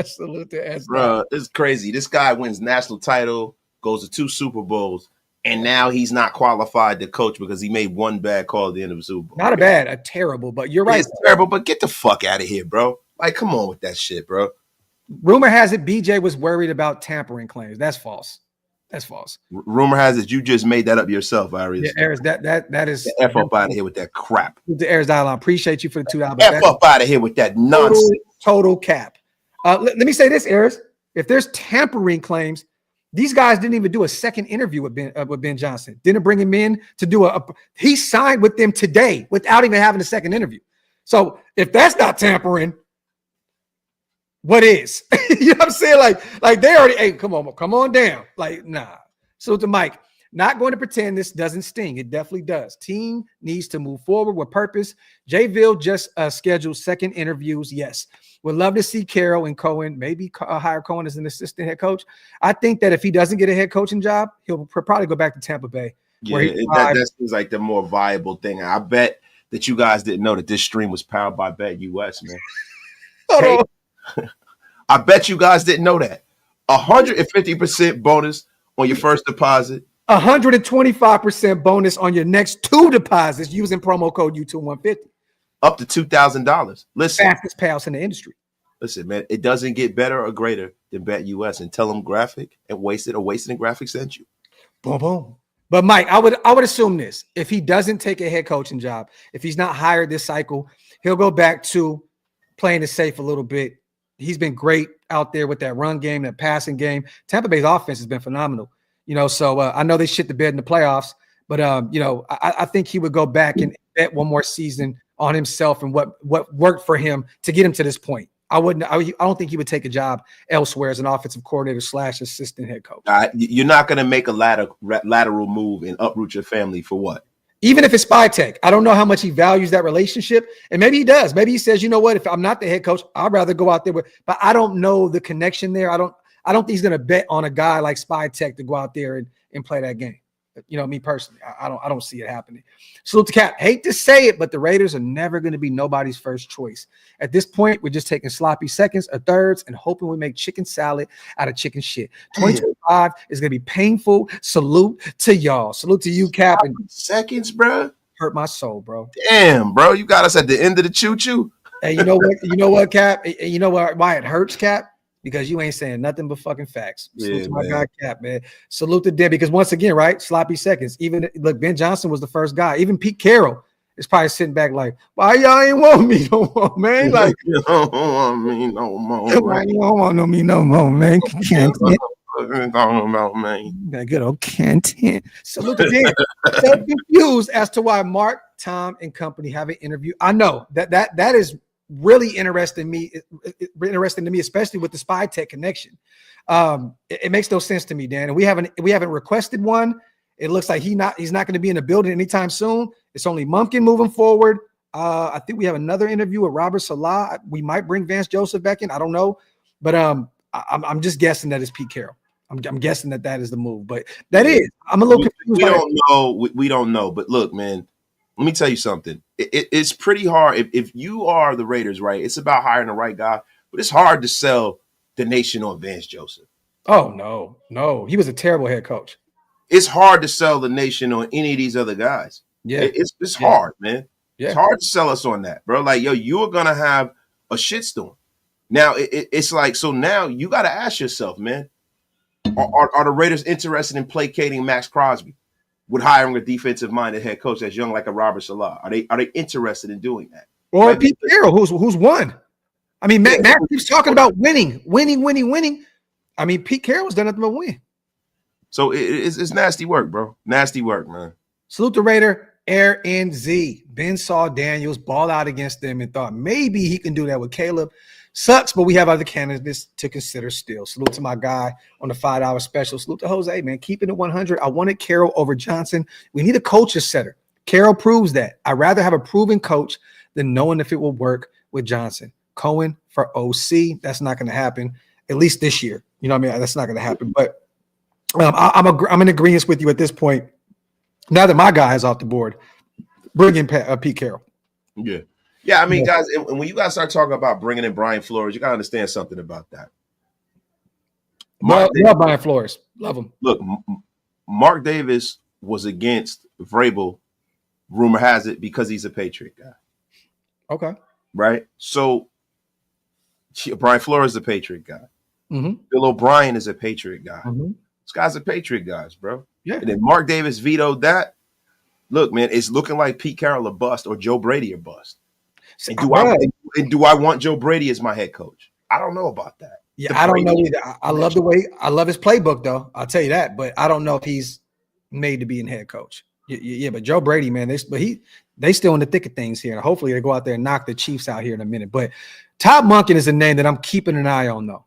Salute to S. Bro, it's crazy. This guy wins national title, goes to 2 Super Bowls, and now he's not qualified to coach because he made one bad call at the end of the Super Bowl. Not a terrible, but you're right. It's terrible, but get the fuck out of here, bro. Like, come on with that shit, bro. Rumor has it BJ was worried about tampering claims. That's false. That's false. Rumor has it you just made that up yourself, Iris. Yeah, Aris, that is the F up out of here with that crap. The Aris Dialogue. Appreciate you for the $2. F up out of here with that nonsense. Total cap. Let me say this, Aris. If there's tampering claims, these guys didn't even do a second interview with Ben Johnson. Didn't bring him in to do he signed with them today without even having a second interview. So if that's not tampering, what is? You know what I'm saying? Like they already, hey, come on down. Like, nah. So to Mike, not going to pretend this doesn't sting. It definitely does. Team needs to move forward with purpose. Jayville just scheduled second interviews. Yes. Would love to see Carroll and Cohen, maybe hire Cohen as an assistant head coach. I think that if he doesn't get a head coaching job, he'll probably go back to Tampa Bay. Yeah, that seems like the more viable thing. I bet that you guys didn't know that this stream was powered by Bet US, man. Hey, I bet you guys didn't know that. 150% bonus on your first deposit. 125% bonus on your next 2 deposits using promo code U2150. Up to $2,000. Listen, fastest payouts in the industry. Listen, man, it doesn't get better or greater than Bet US. And tell them Graphk and Wasted and Graphk sent you. Boom, boom. But Mike, I would assume this: if he doesn't take a head coaching job, if he's not hired this cycle, he'll go back to playing it safe a little bit. He's been great out there with that run game, that passing game. Tampa Bay's offense has been phenomenal. So I know they shit the bed in the playoffs, but I think he would go back and bet one more season on himself and what worked for him to get him to this point. I don't think he would take a job elsewhere as an offensive coordinator / assistant head coach. You're not going to make a lateral move and uproot your family for what? Even if it's spy tech, I don't know how much he values that relationship. And maybe he does. Maybe he says, you know what, if I'm not the head coach, I'd rather go out there but I don't know the connection there. I don't think he's going to bet on a guy like spy tech to go out there and play that game. Me personally, I don't see it happening. Salute to Cap. Hate to say it, but the Raiders are never going to be nobody's first choice. At this point, we're just taking sloppy seconds or thirds and hoping we make chicken salad out of chicken shit. 2025 is going to be painful. Salute to y'all. Salute to you, Cap. And seconds, bro. Hurt my soul, bro. Damn, bro. You got us at the end of the choo-choo. Hey, you know what? You know what, Cap? You know why it hurts, Cap? Because you ain't saying nothing but fucking facts. Salute to my guy Cap, man. Salute to them because once again, right? Sloppy seconds. Even look, Ben Johnson was the first guy. Even Pete Carroll is probably sitting back like, why y'all ain't want me no more, man? Like, you don't want me no more. Why you don't want me no more, man? Can't talking about, man. That good old content. Salute to them. So confused as to why Mark, Tom, and company have an interview. I know that is really interesting to me, especially with the spy tech connection. It makes no sense to me, Dan. And we haven't requested one. It looks like he's not going to be in the building anytime soon. It's only Mumpkin moving forward. I think we have another interview with Robert Salah. We might bring Vance Joseph back in. I don't know, but I'm just guessing that it's Pete Carroll. I'm guessing that is the move, but I'm a little confused. We don't know. But look, man, let me tell you something. It's pretty hard. If you are the Raiders, right, it's about hiring the right guy, but it's hard to sell the nation on Vance Joseph. Oh, no. He was a terrible head coach. It's hard to sell the nation on any of these other guys. Yeah. It's hard, man. Yeah. It's hard to sell us on that, bro. Like, yo, you're going to have a shitstorm. Now, it's like, so now you got to ask yourself, man, are the Raiders interested in placating Max Crosby with hiring a defensive-minded head coach that's young like a Robert Salah? Are they interested in doing that? Or right? Pete Carroll, who's won? I mean, Matt keeps talking about winning. I mean, Pete Carroll's done nothing but win. So it's nasty work, bro. Nasty work, man. Salute the Raider. Air NZ. Ben saw Daniels ball out against them and thought maybe he can do that with Caleb. Sucks, but we have other candidates to consider still. Salute to my guy on the $5 special. Salute to Jose, man. Keeping it 100. I wanted Carroll over Johnson. We need a coach setter. Carroll proves that. I'd rather have a proven coach than knowing if it will work with Johnson. Cohen for OC. That's not going to happen, at least this year. You know what I mean? That's not going to happen. But I'm in agreement with you at this point. Now that my guy is off the board, bring in Pete Carroll. Yeah. Yeah, I mean, guys, and when you guys start talking about bringing in Brian Flores, you got to understand something about that. Love Brian Flores. Love him. Look, Mark Davis was against Vrabel, rumor has it, because he's a Patriot guy. Okay. Right? So, Brian Flores is a Patriot guy. Mm-hmm. Bill O'Brien is a Patriot guy. Mm-hmm. These guys are Patriot guys, bro. Yeah. And then Mark Davis vetoed that. Look, man, it's looking like Pete Carroll a bust or Joe Brady a bust. And do I want Joe Brady as my head coach? I don't know about that. Yeah, I don't know either. I love the way I love his playbook, though. I'll tell you that. But I don't know if he's made to be in head coach. Yeah, but Joe Brady, man, they still in the thick of things here. And hopefully they go out there and knock the Chiefs out here in a minute. But Todd Monken is a name that I'm keeping an eye on, though.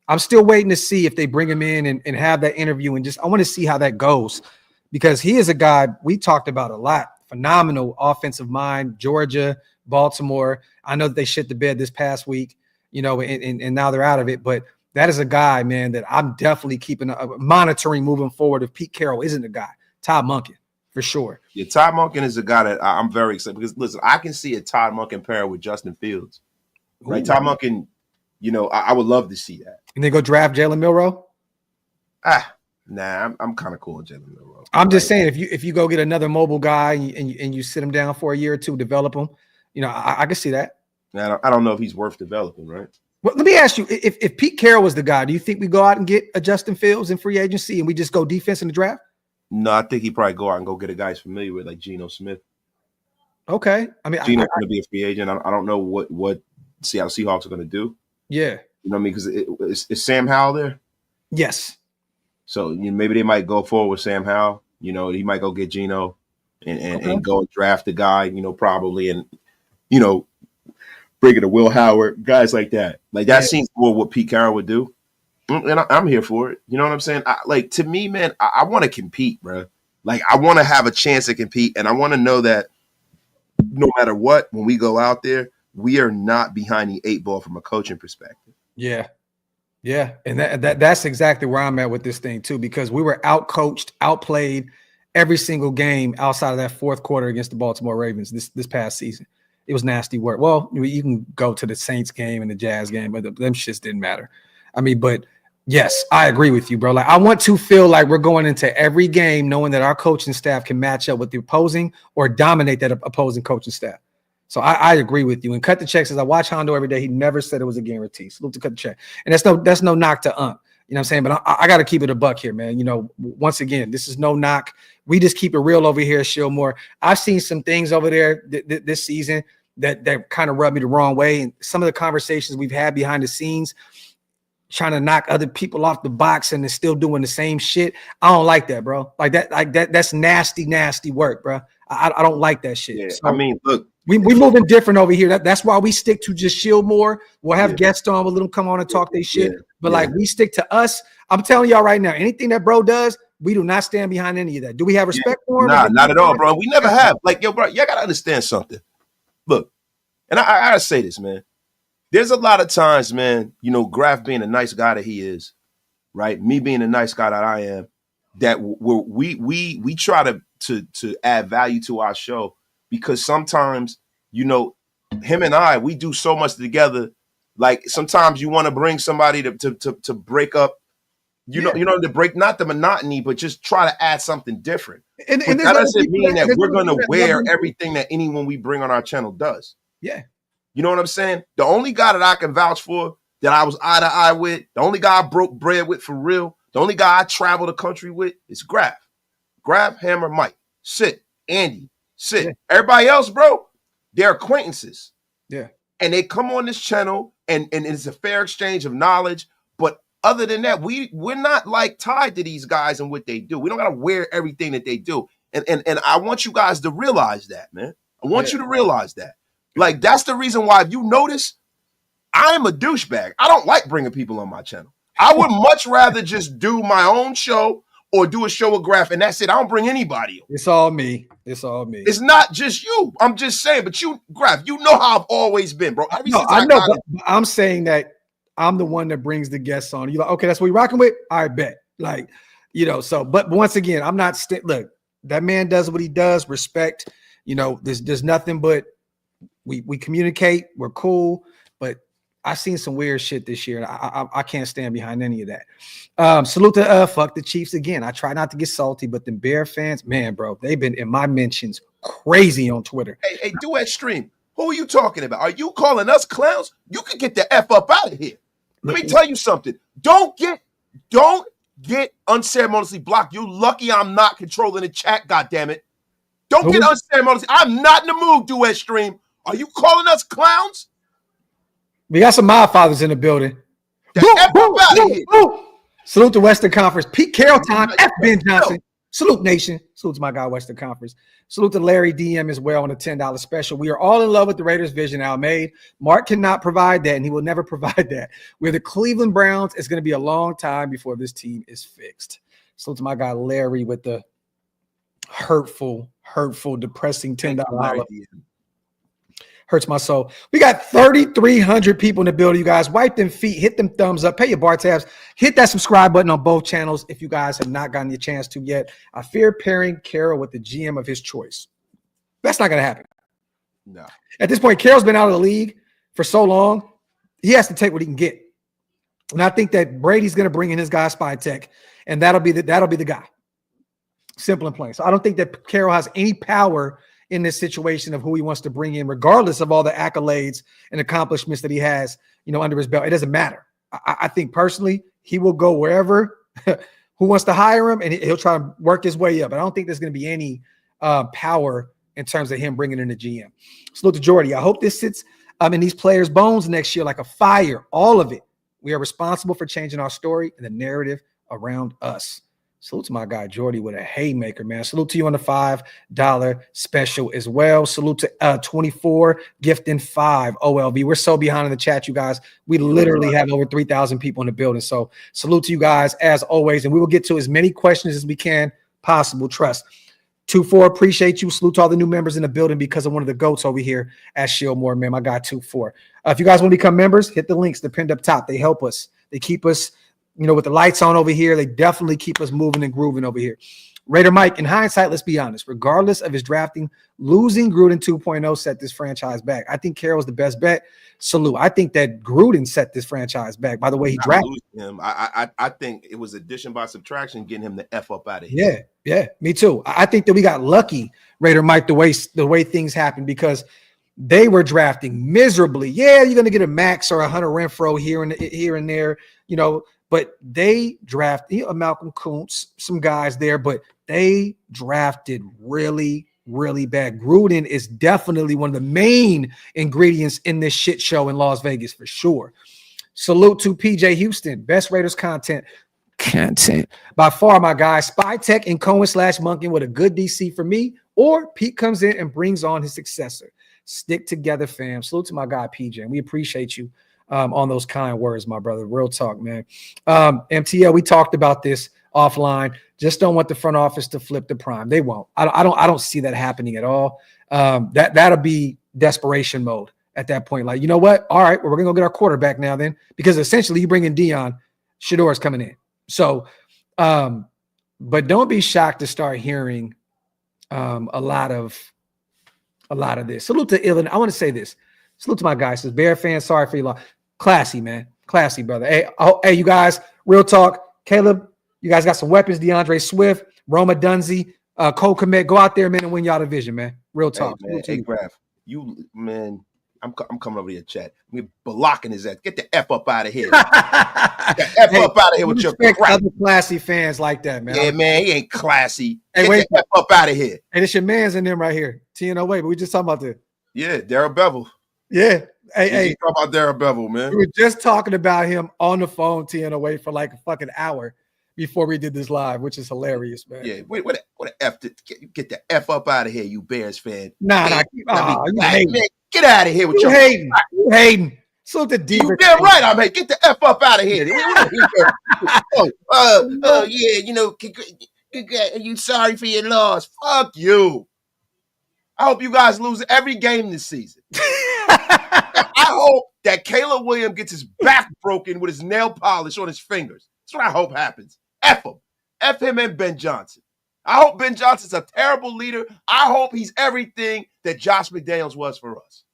I'm still waiting to see if they bring him in and have that interview, and I want to see how that goes, because he is a guy we talked about a lot. Phenomenal offensive mind, Georgia, Baltimore. I know that they shit the bed this past week, you know, and now they're out of it. But that is a guy, man, that I'm definitely keeping monitoring moving forward. If Pete Carroll isn't the guy, Todd Monken for sure. Yeah, Todd Monken is a guy that I'm very excited, because listen, I can see a Todd Monken pair with Justin Fields. Right, Todd Monken, you know, I would love to see that. And they go draft Jalen Milroe? Nah, I'm kind of cool with Jalen Milroe. I'm just saying, if you go get another mobile guy and you sit him down for a year or two, develop him, you know, I can see that. Now, I don't know if he's worth developing, right? Well, let me ask you, if Pete Carroll was the guy, do you think we go out and get a Justin Fields in free agency and we just go defense in the draft? No, I think he'd probably go out and go get a guy he's familiar with, like Geno Smith. Okay. I mean, Geno's going to be a free agent. I don't know what Seattle Seahawks are going to do. Yeah. You know what I mean? Because is Sam Howell there? Yes. So maybe they might go forward with Sam Howell. You know, he might go get Geno and go draft a guy, you know, probably, and, you know, bring it to Will Howard, guys like that. Like, that seems more what Pete Carroll would do. And I'm here for it. You know what I'm saying? To me, man, I want to compete, bro. Like, I want to have a chance to compete, and I want to know that no matter what, when we go out there, we are not behind the 8 ball from a coaching perspective. Yeah. Yeah. And that's exactly where I'm at with this thing too, because we were outcoached, outplayed every single game outside of that fourth quarter against the Baltimore Ravens this past season. It was nasty work. Well, you can go to the Saints game and the Jazz game, but them shits didn't matter. I mean, but yes, I agree with you, bro. Like, I want to feel like we're going into every game knowing that our coaching staff can match up with the opposing or dominate that opposing coaching staff. So I agree with you. And Cut the Check says, I watch Hondo every day. He never said it was a guarantee. Salute to Cut the Check. And that's no knock to Unc. You know what I'm saying? But I got to keep it a buck here, man. You know, once again, this is no knock. We just keep it real over here at Shillmore. I've seen some things over there this season that kind of rubbed me the wrong way. And some of the conversations we've had behind the scenes, trying to knock other people off the box and they're still doing the same shit. I don't like that, bro. That's nasty work, bro. I don't like that shit. Yeah, so, I mean, look. We moving different over here. That's why we stick to just Shillmore. We'll have guests on. We'll let them come on and talk their shit. But like, we stick to us. I'm telling y'all right now, anything that bro does, we do not stand behind any of that. Do we have respect for him? Nah, not at all, bro. We never have. Like, yo, bro, y'all got to understand something. Look, and I got to say this, man. There's a lot of times, man, you know, Graphk being a nice guy that he is, right? Me being a nice guy that I am, that we try to add value to our show, because sometimes, you know, him and I, we do so much together. Like, sometimes you want to bring somebody to break up, you know, to break not the monotony, but just try to add something different. And that doesn't mean that we're going to wear everything that anyone we bring on our channel does. Yeah. You know what I'm saying? The only guy that I can vouch for, that I was eye to eye with, the only guy I broke bread with for real, the only guy I travel the country with is Graphk. Graphk, Hammer, Mike, Sit, Andy, Sit. Yeah. Everybody else, bro, they're acquaintances. Yeah. And they come on this channel and it's a fair exchange of knowledge. But other than that, we're not like tied to these guys and what they do. We don't got to wear everything that they do. And I want you guys to realize that, man. I want you to realize that. Like, that's the reason why, if you notice, I'm a douchebag. I don't like bringing people on my channel. I would much rather just do my own show or do a show with Graphk, and that's it. I don't bring anybody on. It's all me. It's all me. It's not just you. I'm just saying, but you, Graphk, you know how I've always been, bro. I know, but I'm saying that I'm the one that brings the guests on. You're like, okay, that's what we're rocking with? I bet. Like, so, but once again, I'm not, look, that man does what he does, respect, there's nothing but we communicate, we're cool, but I've seen some weird shit this year. I can't stand behind any of that. Salute to fuck the Chiefs again. I try not to get salty, but the Bear fans, man, bro, they've been in my mentions crazy on Twitter. Hey, Duet Stream, who are you talking about? Are you calling us clowns? You can get the F up out of here. Let me tell you something. Don't get unceremoniously blocked. You're lucky I'm not controlling the chat, goddammit. Don't get unceremoniously. I'm not in the mood, Duet Stream. Are you calling us clowns? We got some mob fathers in the building. Salute to Western Conference. Pete Carroll time. F. Ben Johnson. Salute Nation. Salute to my guy, Western Conference. Salute to Larry DM as well on a $10 special. We are all in love with the Raiders vision Al made. Mark cannot provide that, and he will never provide that. We're the Cleveland Browns. It's going to be a long time before this team is fixed. Salute to my guy, Larry, with the hurtful, depressing $10. Hurts my soul. We got 3,300 people in the building, you guys. Wipe them feet, hit them thumbs up, pay your bar tabs, hit that subscribe button on both channels if you guys have not gotten the chance to yet. I fear pairing Carroll with the GM of his choice. That's not going to happen. No. At this point, Carroll's been out of the league for so long, he has to take what he can get. And I think that Brady's going to bring in his guy, Spy Tech, and that'll be the guy. Simple and plain. So I don't think that Carroll has any power in this situation of who he wants to bring in, regardless of all the accolades and accomplishments that he has, under his belt. It doesn't matter. I think personally, he will go wherever who wants to hire him, and he'll try to work his way up. But I don't think there's going to be any power in terms of him bringing in the GM. Salute to Jordy. I hope this sits in these players' bones next year like a fire, all of it. We are responsible for changing our story and the narrative around us. Salute to my guy, Jordy, with a haymaker, man. Salute to you on the $5 special as well. Salute to 24, gifting 5 OLV. We're so behind in the chat, you guys. We literally have over 3,000 people in the building. So salute to you guys as always. And we will get to as many questions as we can possible. Trust. 2-4, appreciate you. Salute to all the new members in the building because of one of the GOATs over here at Shieldmore, man. My guy, 2-4. If you guys want to become members, hit the links. They're pinned up top. They help us. They keep us with the lights on over here. They definitely keep us moving and grooving over here. Raider Mike, in hindsight, let's be honest, regardless of his drafting, losing Gruden 2.0 set this franchise back. I think Carroll's the best bet. Salute. I think that Gruden set this franchise back by the way he drafted him. I think it was addition by subtraction getting him the F up out of here. Yeah, me too. I think that we got lucky, Raider Mike, the way things happened because they were drafting miserably. Yeah, you're going to get a Max or a Hunter Renfrow here and there, but they drafted Malcolm Kuntz, some guys there, but they drafted really, really bad. Gruden is definitely one of the main ingredients in this shit show in Las Vegas for sure. Salute to PJ Houston, best Raiders content by far, my guy. Spy Tech and Cohen/Monken with a good DC for me, or Pete comes in and brings on his successor. Stick together, fam. Salute to my guy, PJ. And we appreciate you on those kind words, my brother. Real talk, man. MTL, we talked about this offline. Just don't want the front office to flip the prime. They won't. I don't see that happening at all. That'll be desperation mode at that point. Like, you know what? All right, well, we're gonna go get our quarterback now then, because essentially you bring in Dion, Shador's coming in. So, but don't be shocked to start hearing a lot of this. Salute to Illinois. I want to say this. Salute to my guys. Says Bear fans, sorry for your loss. Classy, man. Classy, brother. Hey, you guys, real talk. Caleb, you guys got some weapons. DeAndre Swift, Roma Dunzy, Cole Kmet. Go out there, man, and win y'all division, man. Real talk. Hey, Graphk, you, man, I'm coming over to your chat. We're blocking his ass. Get the F up out of here. Get the F up out of here with your crap. Other classy fans like that, man. Yeah, man, he ain't classy. Get the F up out of here. Hey, it's your man's in them right here. TNO way, but we just talking about this. Yeah, Darrell Bevel. Yeah. Hey, talk about Darrell Bevel, man. We were just talking about him on the phone, TNO way for like a fucking hour before we did this live, which is hilarious, man. Yeah, what a F to get the F up out of here, you Bears fan. Nah, you hating. Man, get out of here with your hating. You hating. So the D. You damn right, I'm hating. Get the F up out of here. Yeah, you know, you sorry for your loss. Fuck you. I hope you guys lose every game this season. I hope that Caleb Williams gets his back broken with his nail polish on his fingers. That's what I hope happens. F him. F him and Ben Johnson. I hope Ben Johnson's a terrible leader. I hope he's everything that Josh McDaniels was for us.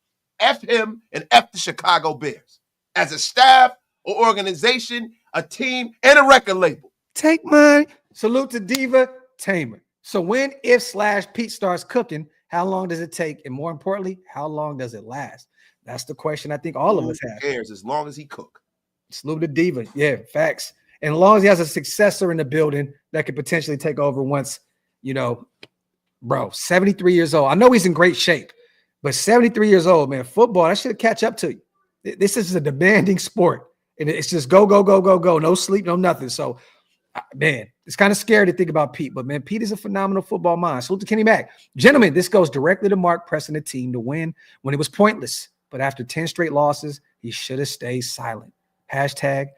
F him and F the Chicago Bears. As a staff, or organization, a team, and a record label. Take mine. Salute to Diva Tamer. So when, if / Pete starts cooking, how long does it take? And more importantly, how long does it last? That's the question I think all of us have. Who cares as long as he cook? Salute to Diva. Yeah, facts. And as long as he has a successor in the building that could potentially take over once, you know, bro, 73 years old. I know he's in great shape, but 73 years old, man, football, that should catch up to you. This is a demanding sport. And it's just go, go, go, go, go. No sleep, no nothing. So, man, it's kind of scary to think about Pete. But, man, Pete is a phenomenal football mind. Salute to Kenny Mack. Gentlemen, this goes directly to Mark pressing the team to win when it was pointless. But after 10 straight losses, he should have stayed silent. Hashtag.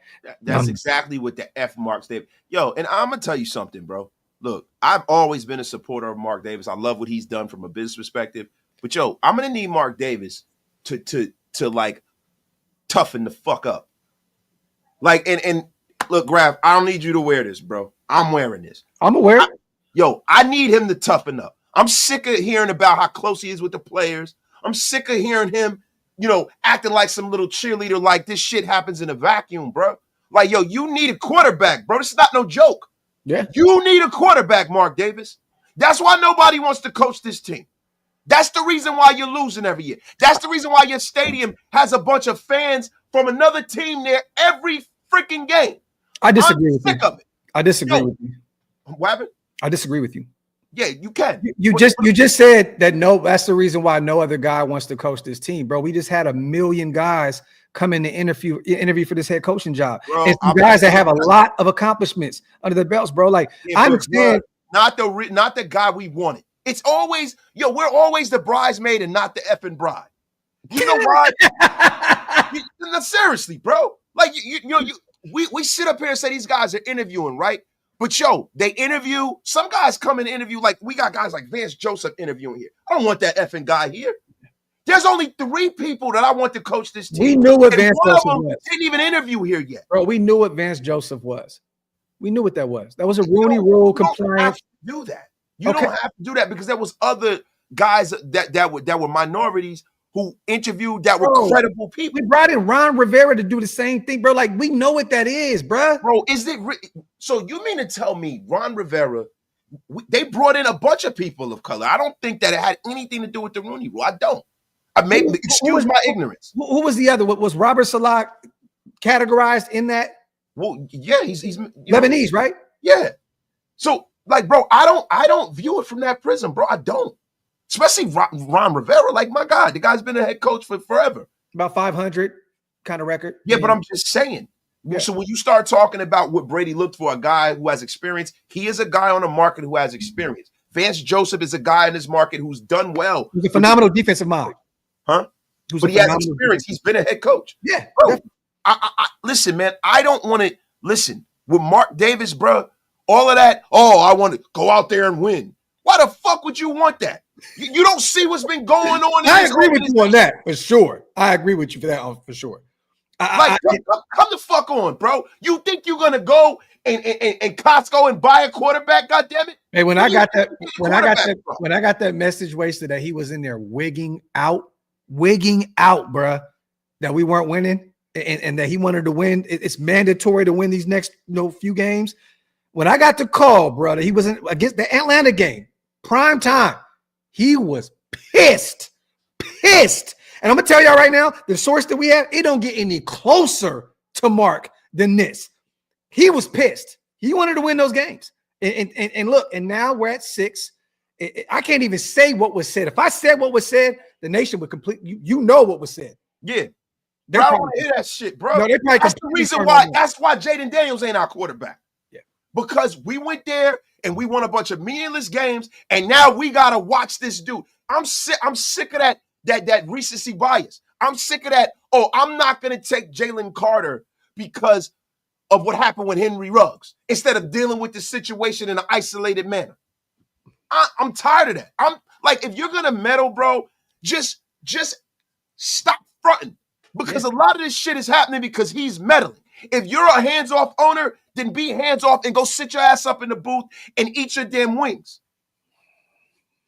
That's exactly what the F Marks Davis. Yo, and I'm going to tell you something, bro. Look, I've always been a supporter of Mark Davis. I love what he's done from a business perspective. But, yo, I'm going to need Mark Davis to like, toughen the fuck up. Like, and look, Graphk, I don't need you to wear this, bro. I'm wearing this. I'm aware. I need him to toughen up. I'm sick of hearing about how close he is with the players. I'm sick of hearing him, you know, acting like some little cheerleader, like this shit happens in a vacuum, bro. Like, yo, you need a quarterback, bro. This is not no joke. Yeah. You need a quarterback, Mark Davis. That's why nobody wants to coach this team. That's the reason why you're losing every year. That's the reason why your stadium has a bunch of fans from another team there every freaking game. I disagree with you. Sick of it. I disagree with you. What happened? I disagree with you. Yeah, you can. You just said that that's the reason why no other guy wants to coach this team, bro. We just had 1 million guys come in to interview for this head coaching job. Bro, and some guys that have a lot of accomplishments under their belts, bro. Like, I understand. Not the guy we wanted. It's always, we're always the bridesmaid and not the effing bride. You know why? No, seriously, bro. Like, we sit up here and say these guys are interviewing, right? But, they interview. Some guys come and interview. Like, we got guys like Vance Joseph interviewing here. I don't want that effing guy here. There's only 3 people that I want to coach this team. We knew what Vance Joseph was. Didn't even interview here yet. Bro, we knew what Vance Joseph was. We knew what that was. That was a Rooney Rule compliance. Do that. You don't have to do that because there was other guys that were minorities who interviewed that were credible people. We brought in Ron Rivera to do the same thing, bro. Like, we know what that is, bro. Bro, is it so? You mean to tell me Ron Rivera? They brought in a bunch of people of color. I don't think that it had anything to do with the Rooney Rule. I don't. Excuse my ignorance. Who was the other? Was Robert Salah categorized in that? Well, yeah, he's Lebanese, right? Yeah. So, like, bro, I don't view it from that prism, bro. I don't. Especially Ron Rivera. Like, my God, the guy's been a head coach for forever. About 500 kind of record. Yeah, but I'm just saying. Yeah. So when you start talking about what Brady looked for, a guy who has experience, he is a guy on the market who has experience. Vance Joseph is a guy in this market who's done well. He's a phenomenal defensive mind. Huh? But he has experience. He's been a head coach. Yeah. Bro, I listen, man, I don't want to listen with Mark Davis, bro. All of that. Oh, I want to go out there and win. Why the fuck would you want that? You don't see what's been going on. I agree with you on that for sure. I agree with you for that for sure. Come the fuck on, bro. You think you're gonna go and Costco and buy a quarterback? God damn it! Hey, when I got that message wasted that he was in there wigging out, bro, that we weren't winning and that he wanted to win. It's mandatory to win these next few games. When I got the call, brother, he was against the Atlanta game, prime time. He was pissed. And I'm going to tell y'all right now, the source that we have, it don't get any closer to Mark than this. He was pissed. He wanted to win those games. And look, and now we're at 6. I can't even say what was said. If I said what was said, the nation would complete. You know what was said. Yeah. I don't want to hear that shit, bro. No, that's the reason why. That's why Jaden Daniels ain't our quarterback. Yeah. because we went there and we won a bunch of meaningless games, and now we gotta watch this dude. I'm sick of that recency bias. I'm sick of that. Oh, I'm not gonna take Jalen Carter because of what happened with Henry Ruggs instead of dealing with the situation in an isolated manner. I'm tired of that. I'm like, if you're gonna meddle, bro, just stop fronting, because a lot of this shit is happening because he's meddling. If you're a hands-off owner, then be hands-off and go sit your ass up in the booth and eat your damn wings.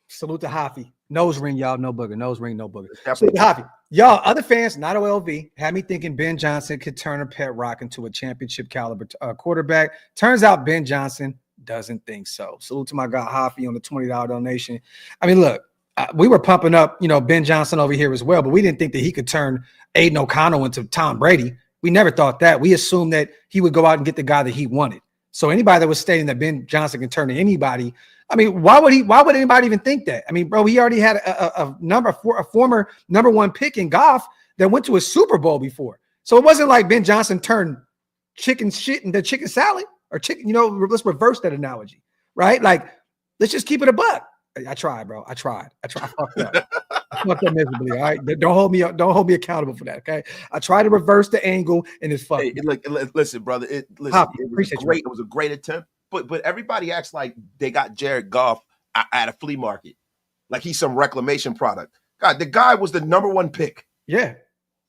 Salute to Hoffy. Nose ring, y'all. No booger. Nose ring, no booger. Salute to Hoffy. Y'all, other fans, not OLV, had me thinking Ben Johnson could turn a pet rock into a championship caliber quarterback. Turns out Ben Johnson doesn't think so. Salute to my guy Hoffy on the $20 donation. I mean, look, we were pumping up, Ben Johnson over here as well, but we didn't think that he could turn Aiden O'Connell into Tom Brady. We never thought that. We assumed that he would go out and get the guy that he wanted. So anybody that was stating that Ben Johnson can turn to anybody, I mean, why would anybody even think that? I mean, bro, he already had a former number one pick in Goff that went to a Super Bowl before. So it wasn't like Ben Johnson turned chicken shit into chicken salad or chicken, let's reverse that analogy, right? Like, let's just keep it a buck. I tried, bro. I tried. I fucked up. I fucked up miserably. All right. Don't hold me accountable for that. Okay. I tried to reverse the angle and it's fucked. Hey, look, listen, brother. It was a great attempt. But everybody acts like they got Jared Goff at a flea market, like he's some reclamation product. God, the guy was the number one pick. Yeah.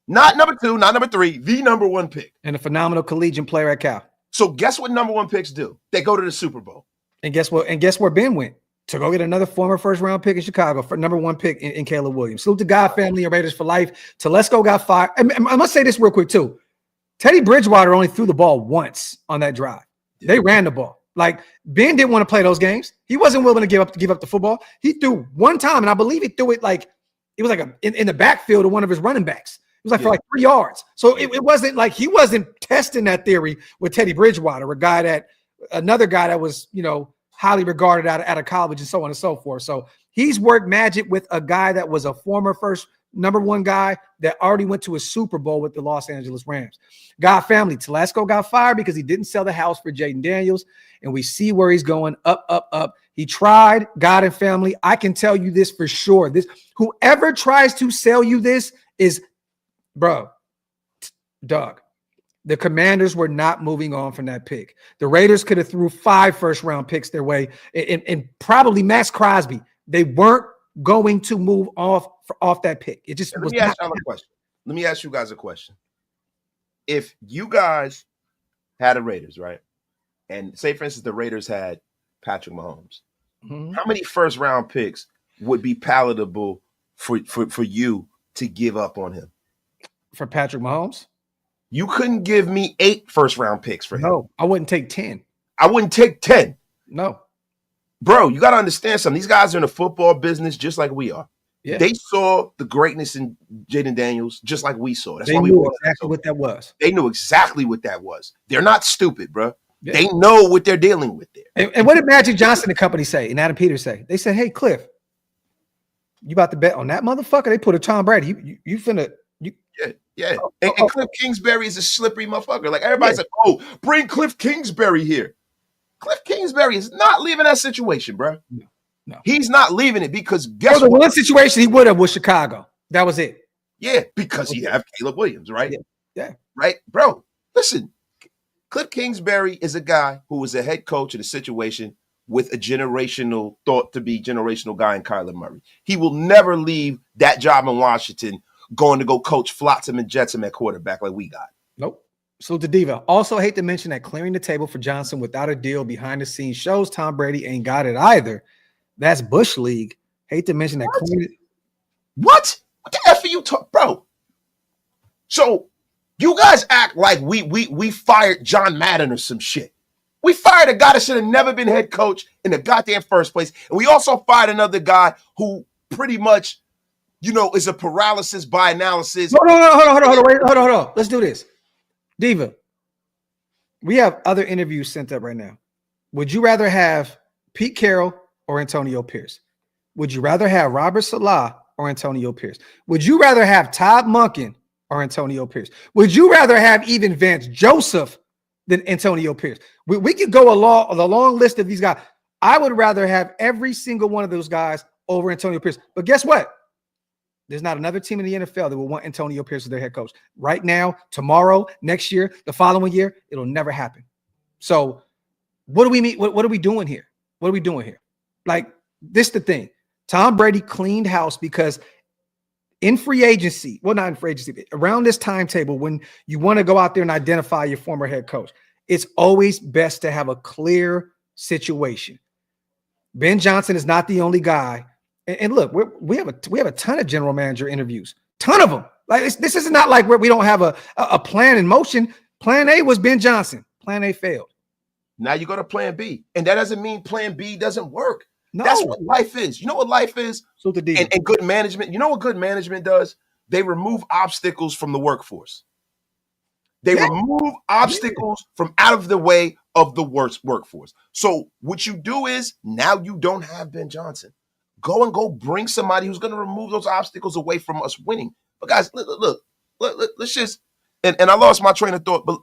Not number 2, not number 3, the number one pick. And a phenomenal collegiate player at Cal. So guess what number one picks do? They go to the Super Bowl. And guess what? And guess where Ben went? To go get another former first-round pick in Chicago for number one pick in Caleb Williams. Salute to God family and Raiders for life. Telesco got fired. And I must say this real quick, too. Teddy Bridgewater only threw the ball once on that drive. They ran the ball. Like, Ben didn't want to play those games. He wasn't willing to give up the football. He threw one time, and I believe he threw it like it was like in the backfield of one of his running backs. It was like for like 3 yards. So it wasn't like he wasn't testing that theory with Teddy Bridgewater, another guy that was, highly regarded out of college and so on and so forth. So he's worked magic with a guy that was a former first number one guy that already went to a Super Bowl with the Los Angeles Rams. God family, Telesco got fired because he didn't sell the house for Jaden Daniels, and we see where he's going, up, up, up. He tried, God and family. I can tell you this for sure. Whoever tries to sell you this is, bro, Doug. The Commanders were not moving on from that pick. The Raiders could have threw 5 first-round picks their way, and probably Max Crosby. They weren't going to move off that pick. It just was not. Let me ask you guys a question. If you guys had the Raiders, right, and say, for instance, the Raiders had Patrick Mahomes, how many first-round picks would be palatable for you to give up on him? For Patrick Mahomes? You couldn't give me 8 first-round picks for him. No, I wouldn't take 10. I wouldn't take 10. No. Bro, you got to understand something. These guys are in the football business just like we are. Yeah. They saw the greatness in Jaden Daniels just like we saw. They knew exactly what that was. They knew exactly what that was. They're not stupid, bro. Yeah. They know what they're dealing with there. And what did Magic Johnson and company say and Adam Peters say? They said, hey, Cliff, you about to bet on that motherfucker? They put a Tom Brady. You finna – Yeah. And Cliff Kingsbury is a slippery motherfucker. Like, everybody's like, oh, bring Cliff Kingsbury here. Cliff Kingsbury is not leaving that situation, bro. No. He's not leaving it because guess what? The one situation he would have was Chicago. That was it. Yeah, because he have Caleb Williams, right? Yeah. Right? Bro, listen. Cliff Kingsbury is a guy who was a head coach in a situation with a thought to be generational guy in Kyler Murray. He will never leave that job in Washington going to go coach Flotsam and Jetsam at quarterback like we got. Nope. So the Diva. Also hate to mention that clearing the table for Johnson without a deal behind the scenes shows Tom Brady ain't got it either. That's Bush League. Hate to mention that. What the F are you talking, bro? So you guys act like we fired John Madden or some shit. We fired a guy that should have never been head coach in the goddamn first place. And we also fired another guy who pretty much, is a paralysis by analysis. Hold on. Let's do this. Diva, we have other interviews sent up right now. Would you rather have Pete Carroll or Antonio Pierce? Would you rather have Robert Salah or Antonio Pierce? Would you rather have Todd Monken or Antonio Pierce? Would you rather have even Vance Joseph than Antonio Pierce. We could go the long list of these guys. I would rather have every single one of those guys over Antonio Pierce. But guess what? There's not another team in the NFL that will want Antonio Pierce as their head coach. Right now, tomorrow, next year, the following year, it'll never happen. So what do we mean? What are we doing here? What are we doing here? Like, this is the thing. Tom Brady cleaned house because in free agency, well, not in free agency, around this timetable, when you want to go out there and identify your former head coach, it's always best to have a clear situation. Ben Johnson is not the only guy. And look, we have a ton of general manager interviews, ton of them. Like this is not like we don't have a plan in motion. Plan A was Ben Johnson. Plan A failed. Now you go to plan B, and that doesn't mean plan B doesn't work. No. That's what life is. You know what life is? So the deal. And good management. You know what good management does? They remove obstacles from the workforce. They remove obstacles from out of the way of the workforce. So what you do is now you don't have Ben Johnson. Go bring somebody who's going to remove those obstacles away from us winning. But guys, look, let's just and I lost my train of thought, but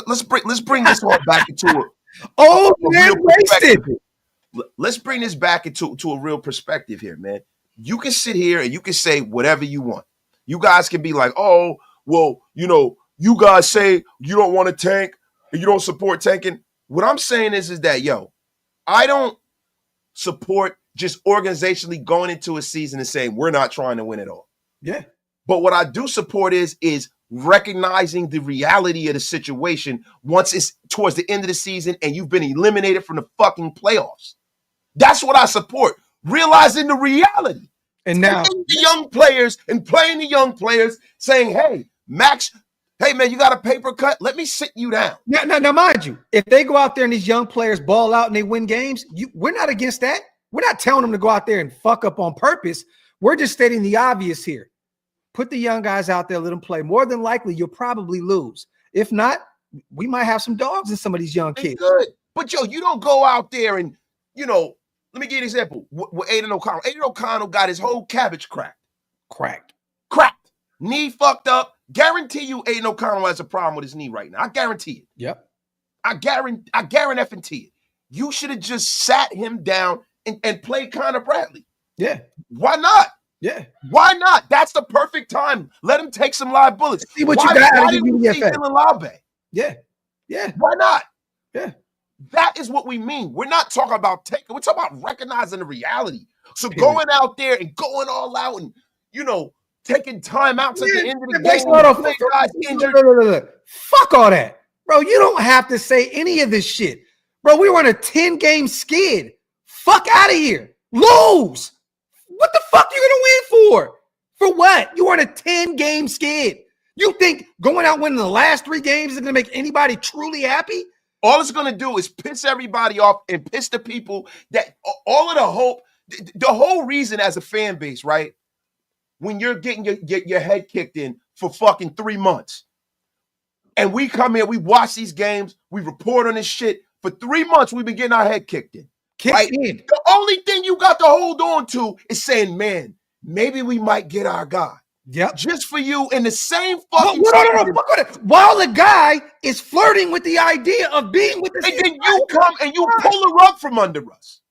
let's bring this all back into it. Wasted. Let's bring this back into a real perspective here, man. You can sit here and you can say whatever you want. You guys can be like, oh, well, you guys say you don't want to tank and you don't support tanking. What I'm saying is that, I don't support just organizationally going into a season and saying we're not trying to win it all. Yeah. But what I do support is recognizing the reality of the situation once it's towards the end of the season and you've been eliminated from the fucking playoffs. That's what I support. Realizing the reality. And now the young players and playing the young players saying, hey, Max, hey, man, you got a paper cut? Let me sit you down. Now, mind you, if they go out there and these young players ball out and they win games, we're not against that. We're not telling them to go out there and fuck up on purpose. We're just stating the obvious here. Put the young guys out there, let them play. More than likely, you'll probably lose. If not, we might have some dogs in some of these young kids. Good. But, you don't go out there and, let me give you an example. With Aiden O'Connell. Aiden O'Connell got his whole cabbage cracked. Cracked. Knee fucked up. Guarantee you Aiden O'Connell has a problem with his knee right now. I guarantee it. Yep. I guarantee it. You should have just sat him down and played Connor Bradley. Yeah. Why not? Yeah. Why not? That's the perfect time. Let him take some live bullets. See what you got out of the UDFA. Dylan Labe? Yeah. Yeah. Why not? Yeah. That is what we mean. We're not talking about taking. We're talking about recognizing the reality. So going out there and going all out and, taking time out at the end of the game. Fuck all that. Bro, you don't have to say any of this shit. Bro, we were on a 10-game skid. Fuck out of here. Lose. What the fuck you gonna win for? For what? You were on a 10-game skid. You think going out winning the last 3 games is gonna make anybody truly happy? All it's gonna do is piss everybody off and piss the people that all of the hope, the whole reason as a fan base, right? When you're getting your head kicked in for fucking 3 months. And we come here, we watch these games, we report on this shit. For 3 months, we've been getting our head kicked in. The only thing you got to hold on to is saying, man, maybe we might get our guy. Yep. Just for you in the same fucking while the guy is flirting with the idea of being with the and then you come and you pull the rug from under us.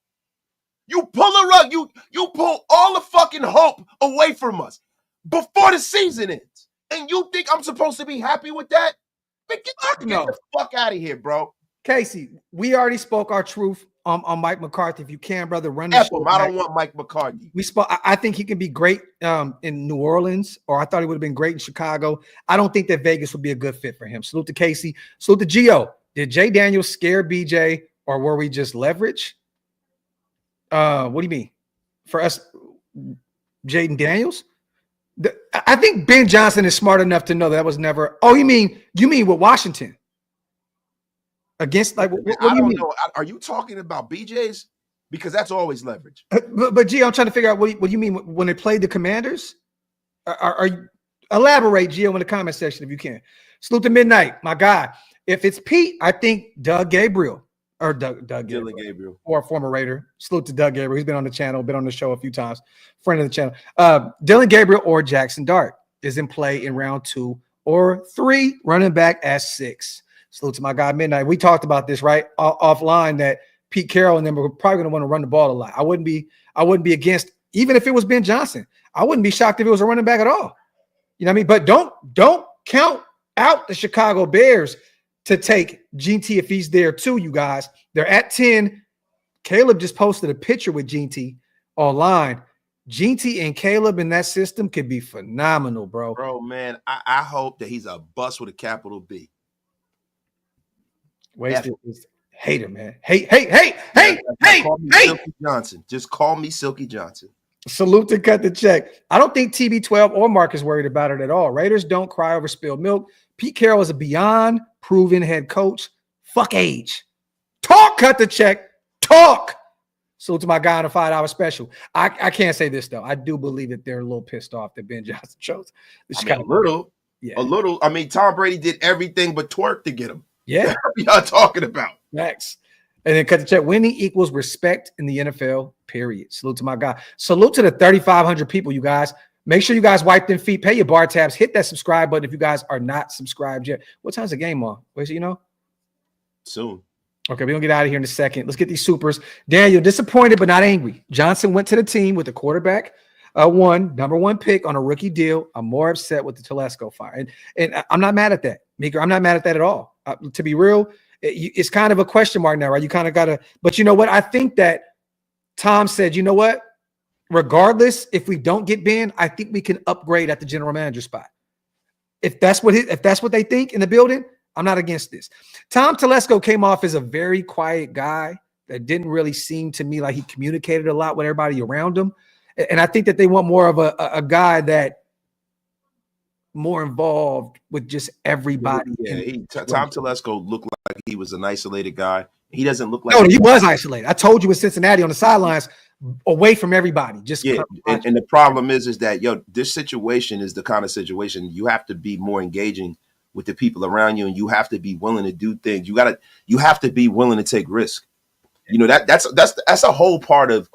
You pull a rug, you pull all the fucking hope away from us before the season ends. And you think I'm supposed to be happy with that? Man, get the fuck out of here, bro. Casey, we already spoke our truth on Mike McCarthy. If you can, brother, run the show. I don't want Mike McCarthy. We spoke. I think he can be great in New Orleans, or I thought he would have been great in Chicago. I don't think that Vegas would be a good fit for him. Salute to Casey. Salute to Gio. Did Jay Daniels scare BJ, or were we just leverage? What do you mean? For us, Jaden Daniels? I think Ben Johnson is smart enough to know that was never. Oh, you mean with Washington? Against what do you mean? Know. Are you talking about BJ's? Because that's always leverage. But Gio, I'm trying to figure out what you mean when they played the Commanders. Are you elaborate, Gio, in the comment section if you can. Salute to Midnight, my guy. If it's Pete, I think Doug Gabriel or Doug Gabriel, or a former Raider. Salute to Doug Gabriel. He's been on the channel, been on the show a few times. Friend of the channel. Dylan Gabriel or Jackson Dart is in play in round 2 or 3. Running back at 6. Salute to my guy Midnight. We talked about this right offline that Pete Carroll and them were probably going to want to run the ball a lot. I wouldn't be against, even if it was Ben Johnson. I wouldn't be shocked if it was a running back at all. You know what I mean? But don't count out the Chicago Bears to take Gene T if he's there too, you guys. They're at 10. Caleb just posted a picture with Gene T online. Gene T and Caleb in that system could be phenomenal, bro. Bro, man, I hope that he's a bust with a capital B. Wasted. Hater, man. Hey. Silky Johnson. Just call me Silky Johnson. Salute to Cut the Check. I don't think TB12 or Mark is worried about it at all. Raiders don't cry over spilled milk. Pete Carroll is a beyond proven head coach. Fuck age. Talk, Cut the Check. Talk. Salute to my guy on a $5 special. I can't say this, though. I do believe that they're a little pissed off that Ben Johnson chose. A little. I mean, Tom Brady did everything but twerk to get him. Yeah. What are y'all talking about? Max. And then Cut the Check. Winning equals respect in the NFL, period. Salute to my guy. Salute to the 3,500 people, you guys. Make sure you guys wipe them feet. Pay your bar tabs. Hit that subscribe button if you guys are not subscribed yet. What time's the game on? Wait, so you know? Soon. Okay, we're going to get out of here in a second. Let's get these supers. Daniel, disappointed but not angry. Johnson went to the team with the quarterback number one pick on a rookie deal. I'm more upset with the Telesco fire. And I'm not mad at that. Meeker, I'm not mad at that at all. To be real, it's kind of a question mark now, right? You kind of got to – but you know what? I think that Tom said, you know what? Regardless, if we don't get Ben, I think we can upgrade at the general manager spot. If that's what they think in the building, I'm not against this. Tom Telesco came off as a very quiet guy that didn't really seem to me like he communicated a lot with everybody around him. And I think that they want more of a guy that more involved with just everybody. Yeah, Tom Telesco looked like he was an isolated guy. He doesn't look like he was isolated. I told you with Cincinnati on the sidelines, away from everybody. Just and the problem is that this situation is the kind of situation you have to be more engaging with the people around you, and you have to be willing to do things. You have to be willing to take risk. You know, that's a whole part of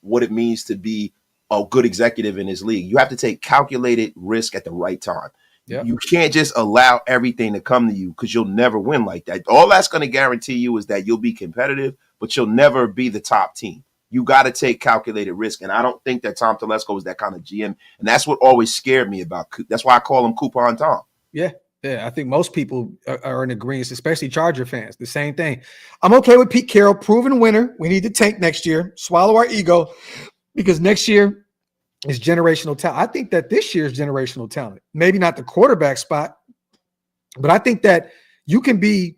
what it means to be a good executive in this league. You have to take calculated risk at the right time. Yep. You can't just allow everything to come to you, because you'll never win like that. All that's going to guarantee you is that you'll be competitive, but you'll never be the top team. You got to take calculated risk. And I don't think that Tom Telesco is that kind of GM. And that's what always scared me about. That's why I call him Coupon Tom. Yeah. Yeah, I think most people are in agreement, especially Charger fans. The same thing. I'm okay with Pete Carroll, proven winner. We need to tank next year, swallow our ego, because next year is generational talent. I think that this year is generational talent. Maybe not the quarterback spot, but I think that you can be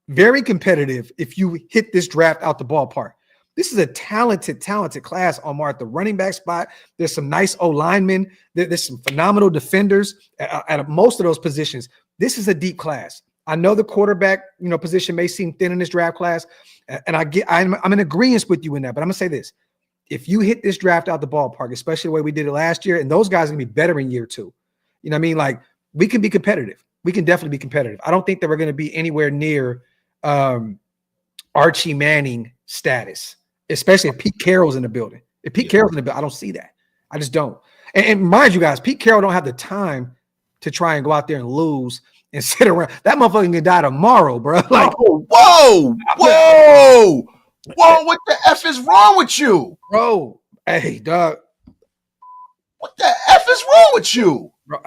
very competitive if you hit this draft out the ballpark. This is a talented class, Omar, at the running back spot. There's some nice O-linemen. There's some phenomenal defenders at most of those positions. This is a deep class. I know the quarterback, position may seem thin in this draft class, and I'm in agreement with you in that. But I'm gonna say this: if you hit this draft out the ballpark, especially the way we did it last year, and those guys are gonna be better in year two. You know what I mean? Like, we can be competitive. We can definitely be competitive. I don't think that we're gonna be anywhere near Archie Manning status, especially if Pete Carroll's in the building. If Pete Carroll's in the building, I don't see that. I just don't. And mind you guys, Pete Carroll don't have the time to try and go out there and lose and sit around. That motherfucker can die tomorrow, bro. Like, whoa, what the F is wrong with you? Bro, hey, dog. What the F is wrong with you? Bro,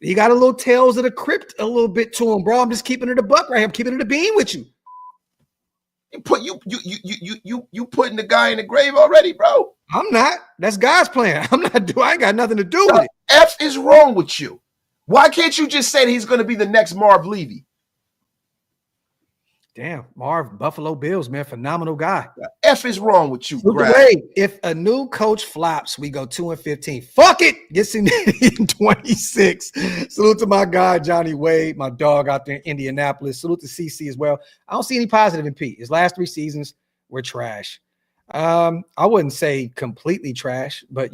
he got a little Tales of the Crypt a little bit to him, bro. I'm just keeping it a buck right here. I'm keeping it a bean with you. You putting the guy in the grave already, bro. I'm not. That's God's plan. I ain't got nothing to do with it. F is wrong with you. Why can't you just say that he's going to be the next Marv Levy? Damn, Marv, Buffalo Bills, man, phenomenal guy. The F is wrong with you, Graphk. If a new coach flops, we go 2-15. Fuck it. Gets in 26. Salute to my guy, Johnny Wade, my dog out there in Indianapolis. Salute to CC as well. I don't see any positive in Pete. His last 3 seasons were trash. I wouldn't say completely trash, but,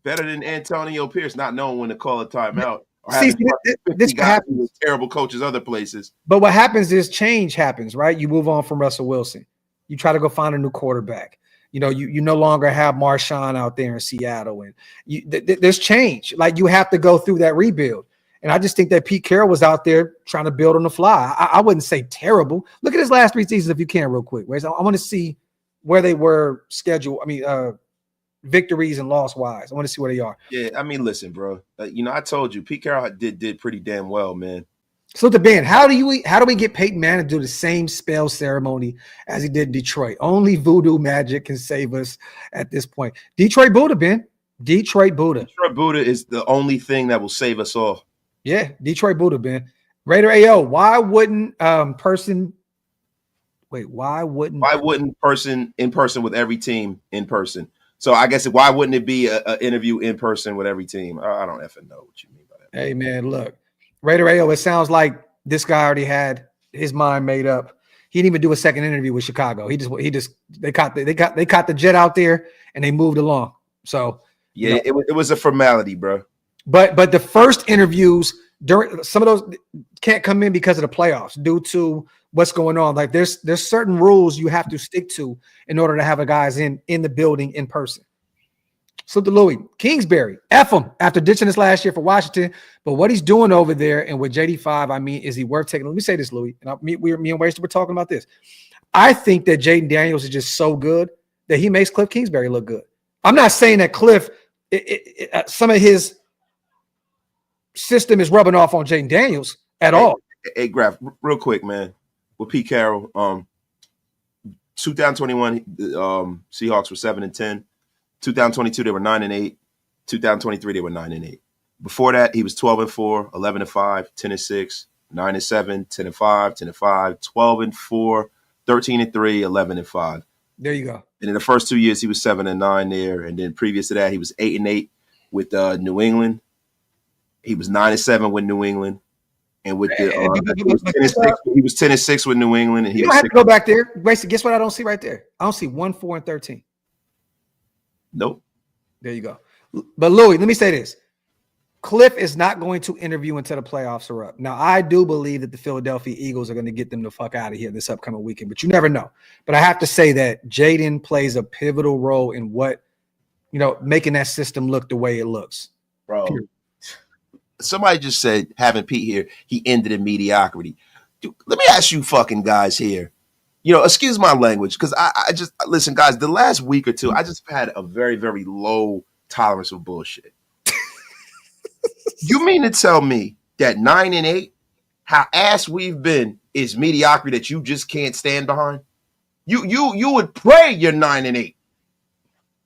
better than Antonio Pierce not knowing when to call a timeout. See, this happens. Terrible coaches other places. But what happens is change happens, right? You move on from Russell Wilson. You try to go find a new quarterback. You no longer have Marshawn out there in Seattle, and there's change. Like, you have to go through that rebuild. And I just think that Pete Carroll was out there trying to build on the fly. I wouldn't say terrible. Look at his last 3 seasons if you can real quick. I want to see where they were scheduled. Victories and loss wise. I want to see where they are. Yeah, I mean, listen, bro. I told you Pete Carroll did pretty damn well, man. So the band, how do we get Peyton Manning to do the same spell ceremony as he did in Detroit? Only voodoo magic can save us at this point. Detroit Buddha, Ben. Detroit Buddha. Detroit Buddha is the only thing that will save us all. Yeah, Detroit Buddha, Ben. Raider AO, why wouldn't person in person with every team in person? So I guess why wouldn't it be an interview in person with every team? I don't effing know what you mean by that. Hey, man, look. Raider AO, it sounds like this guy already had his mind made up. He didn't even do a second interview with Chicago. They caught the jet out there and they moved along. So yeah, it was a formality, bro. But the first interviews during some of those can't come in because of the playoffs due to what's going on. Like there's certain rules you have to stick to in order to have a guys in the building in person. So to Louis Kingsbury, F him after ditching this last year for Washington. But what he's doing over there and with JD5, I mean, is he worth taking? Let me say this, Louis. And me and Waster were talking about this. I think that Jaden Daniels is just so good that he makes Cliff Kingsbury look good. I'm not saying that Cliff, some of his system is rubbing off on Jaden Daniels at all. Hey, Graphk, real quick, man. With Pete Carroll, 2021, Seahawks were 7-10. 2022, they were 9-8. 2023, they were 9-8. Before that, he was 12-4, 11-5, 10-6, 9-7, 10-5, 10-5, 12-4, 13-3, 11-5. There you go. And in the first 2 years, he was 7-9 there. And then previous to that, he was 8-8 with New England. He was 9-7 with New England. And with he was 10-6 with New England. And he don't have to go back there. Wait, guess what I don't see right there? I don't see 1-4-13. Nope. There you go. But Louis, let me say this. Cliff is not going to interview until the playoffs are up. Now, I do believe that the Philadelphia Eagles are going to get them the fuck out of here this upcoming weekend, but you never know. But I have to say that Jaden plays a pivotal role in what, making that system look the way it looks. Bro, somebody just said, having Pete here, he ended in mediocrity. Dude, let me ask you fucking guys here. Excuse my language, because I just listen, guys. The last week or two, I just had a very, very low tolerance of bullshit. You mean to tell me that 9-8, how ass we've been, is mediocrity that you just can't stand behind? You would pray you're 9-8,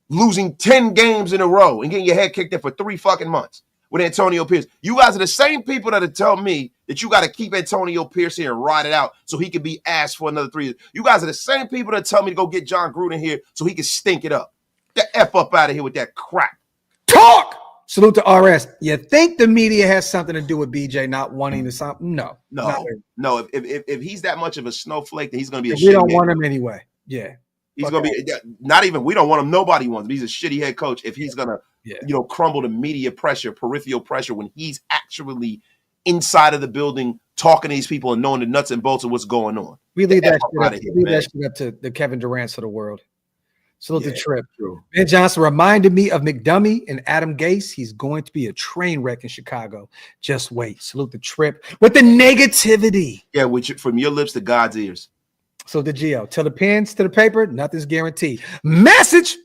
losing 10 games in a row and getting your head kicked in for 3 fucking months with Antonio Pierce. You guys are the same people that tell me that you got to keep Antonio Pierce here and ride it out so he can be asked for another 3 years. You guys are the same people that tell me to go get John Gruden here so he can stink it up. Get F up out of here with that crap. Talk! Salute to RS. You think the media has something to do with BJ not wanting to sign? No. If he's that much of a snowflake, then he's going to be a shitty. We don't want him anyway. Yeah. He's going to be not even, we don't want him. Nobody wants him. He's a shitty head coach. If he's going to, crumble to media pressure, peripheral pressure, when he's actually inside of the building talking to these people and knowing the nuts and bolts of what's going on. We leave that shit up to the Kevin Durant's of the world. Salute the trip. True. Ben Johnson reminded me of McDummy and Adam Gase. He's going to be a train wreck in Chicago. Just wait. Salute the trip with the negativity. Yeah, from your lips to God's ears. So the Geo, till the pens to the paper, nothing's guaranteed. Message.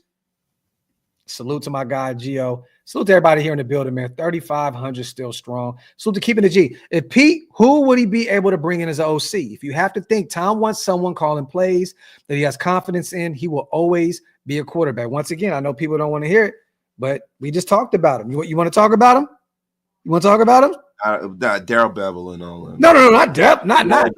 Salute to my guy, Geo. Salute to everybody here in the building, man. 3,500 still strong. Salute to keeping the G. If Pete, who would he be able to bring in as an OC? If you have to think, Tom wants someone calling plays that he has confidence in. He will always be a quarterback. Once again, I know people don't want to hear it, but we just talked about him. You want to talk about him? You want to talk about him? Daryl Bevel and all that. No, not Dep. Not.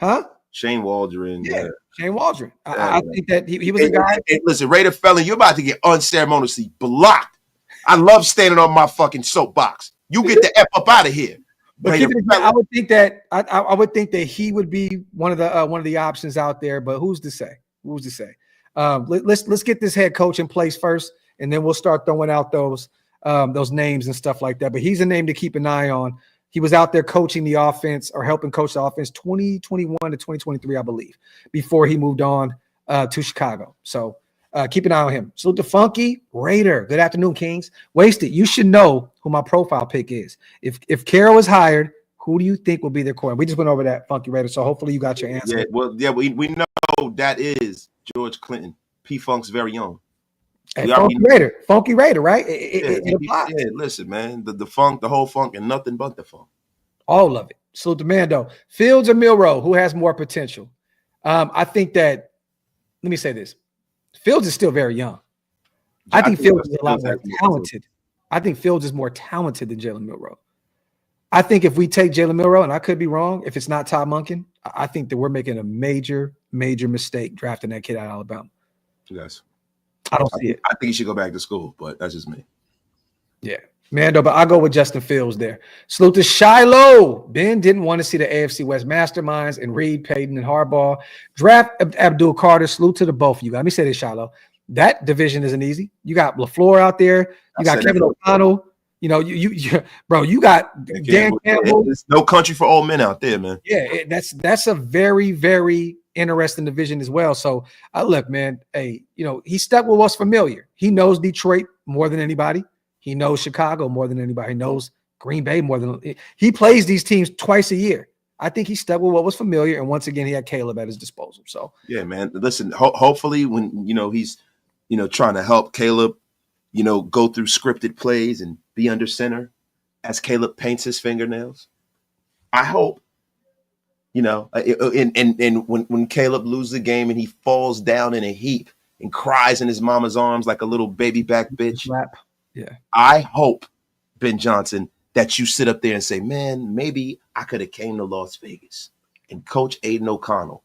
Huh? Shane Waldron. Yeah. Shane Waldron. I think that he was a guy. Hey, listen, Raider felon, you're about to get unceremoniously blocked. I love standing on my fucking soapbox. You get the F up out of here. But I would think that I would think that he would be one of the options out there. But who's to say? Let's get this head coach in place first, and then we'll start throwing out those names and stuff like that. But he's a name to keep an eye on. He was out there coaching the offense or helping coach the offense 2021 to 2023, I believe, before he moved on to Chicago. So Keep an eye on him. Salute to Funky Raider. Good afternoon, Kings. Wasted. You should know who my profile pick is. If Carroll is hired, who do you think will be their quarterback? We just went over that, Funky Raider. So hopefully you got your answer. Yeah, we know that is George Clinton, P Funk's very own. Hey, Funky Raider, right? Listen, man, the funk, the whole funk, and nothing but the funk. All of it. Salute to Mando. Fields or Milroe, who has more potential? I think that. Let me say this. Fields is still very young. I think Fields is a lot more talented. I think Fields is more talented than Jalen Milroe. I think if we take Jalen Milroe, and I could be wrong, if it's not Todd Monken, I think that we're making a major mistake drafting that kid out of Alabama. Yes. I don't see it. I think he should go back to school, but that's just me. Yeah. Mando, but I'll go with Justin Fields there. Salute to Shiloh. Ben didn't want to see the AFC West masterminds and Reed, Payton, and Harbaugh. Draft Abdul Carter. Salute to the both of you. Let me say this, Shiloh. That division isn't easy. You got LaFleur out there. You got Kevin O'Connell. You know, bro, you got Dan Campbell. There's no country for old men out there, man. Yeah, that's a very, very interesting division as well. So, look, man, hey, he stuck with what's familiar. He knows Detroit more than anybody. He knows Chicago more than anybody. He knows Green Bay more than he plays these teams twice a year. I think he stuck with what was familiar, and once again, he had Caleb at his disposal. So, yeah, man. Listen, hopefully, when he's trying to help Caleb, go through scripted plays and be under center as Caleb paints his fingernails. I hope, and when Caleb loses the game and he falls down in a heap and cries in his mama's arms like a little baby back bitch. Yeah. I hope, Ben Johnson, that you sit up there and say, man, maybe I could have came to Las Vegas and Coach Aiden O'Connell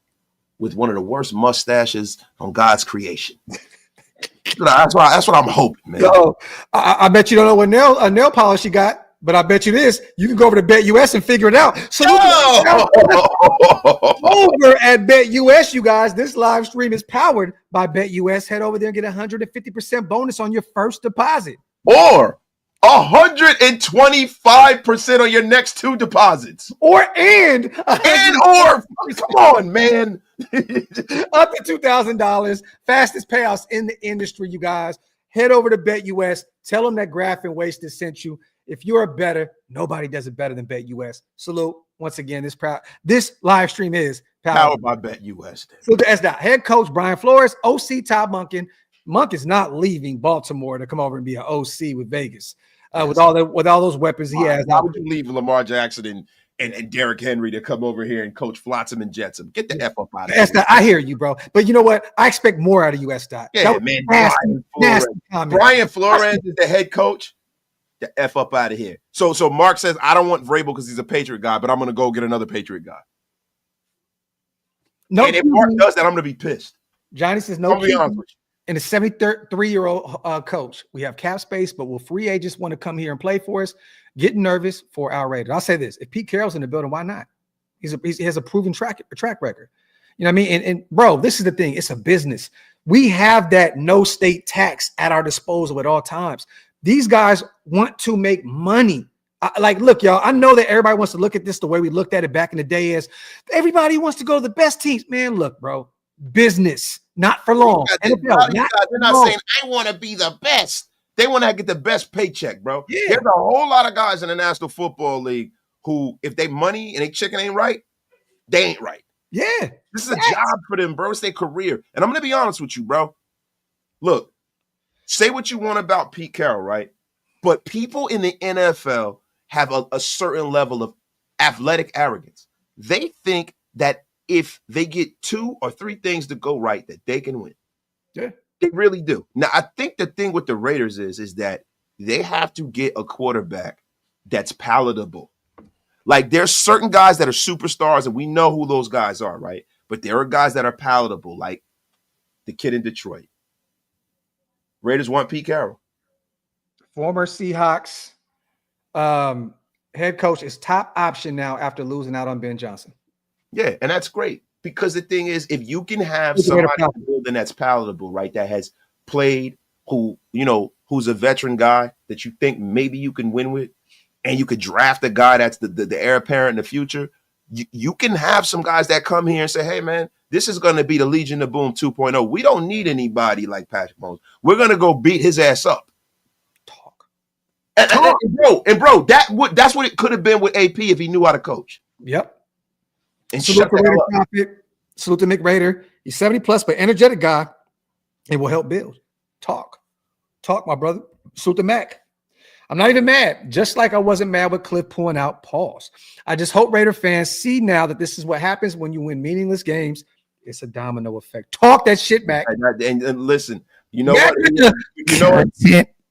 with one of the worst mustaches on God's creation. That's what I'm hoping, man. Yo, I bet you don't know what nail polish you got, but I bet you this. You can go over to BetUS and figure it out. So over at BetUS, you guys, this live stream is powered by BetUS. Head over there and get 150% bonus on your first deposit. Or 125% on your next two deposits. Or come on, man. Up to $2,000. Fastest payouts in the industry, you guys. Head over to BetUS. Tell them that Graphk and Wasted sent you. If you're a bettor, nobody does it better than BetUS. Salute. Once again, this live stream is powered by BetUS. So that's that. Head coach Brian Flores, OC Todd Monken. Monk is not leaving Baltimore to come over and be an OC with Vegas. With all those weapons he has. Why would you leave Lamar Jackson and Derrick Henry to come over here and coach Flotsam and Jetsam? Get the F up out of here. I hear you, bro. But you know what? I expect more out of US. Yeah, man. Brian Flores is the head coach. The F up out of here. So Mark says, I don't want Vrabel because he's a Patriot guy, but I'm going to go get another Patriot guy. No, and if Mark does that, I'm going to be pissed. Johnny says, no. And a 73-year-old coach. We have cap space, but will free agents want to come here and play for us? Getting nervous for our Raiders. I'll say this. If Pete Carroll's in the building, why not? He has a proven track record. You know what I mean? And bro, this is the thing. It's a business. We have that no state tax at our disposal at all times. These guys want to make money. Look, y'all, I know that everybody wants to look at this the way we looked at it back in the day as everybody wants to go to the best teams. Man, look, bro, business. Not for long. They're not saying, I want to be the best. They want to get the best paycheck, bro. Yeah. There's a whole lot of guys in the National Football League who, if they money and they chicken ain't right, they ain't right. Yeah. This is a job for them, bro. It's their career. And I'm going to be honest with you, bro. Look, say what you want about Pete Carroll, right? But people in the NFL have a certain level of athletic arrogance. They think that if they get 2 or 3 things to go right, that they can win. Yeah. They really do. Now, I think the thing with the Raiders is that they have to get a quarterback that's palatable. Like, there's certain guys that are superstars, and we know who those guys are, right? But there are guys that are palatable, like the kid in Detroit. Raiders want Pete Carroll. Former Seahawks head coach is top option now after losing out on Ben Johnson. Yeah, and that's great because the thing is, if you can have somebody in the building that's palatable, right, that has played, who's a veteran guy that you think maybe you can win with, and you could draft a guy that's the heir apparent in the future, you can have some guys that come here and say, hey, man, This is going to be the Legion of Boom 2.0. We don't need anybody like Patrick Mahomes. We're going to go beat his ass up. Talk. And bro, that's what it could have been with AP if he knew how to coach. Yep. And salute to Mick Raider. He's 70 plus, but energetic guy. It will help build. Talk, my brother. Salute to Mac. I'm not even mad, just like I wasn't mad with Cliff pulling out pause. I just hope Raider fans see now that this is what happens when you win meaningless games. It's a domino effect. Talk that shit back. And listen, you know what?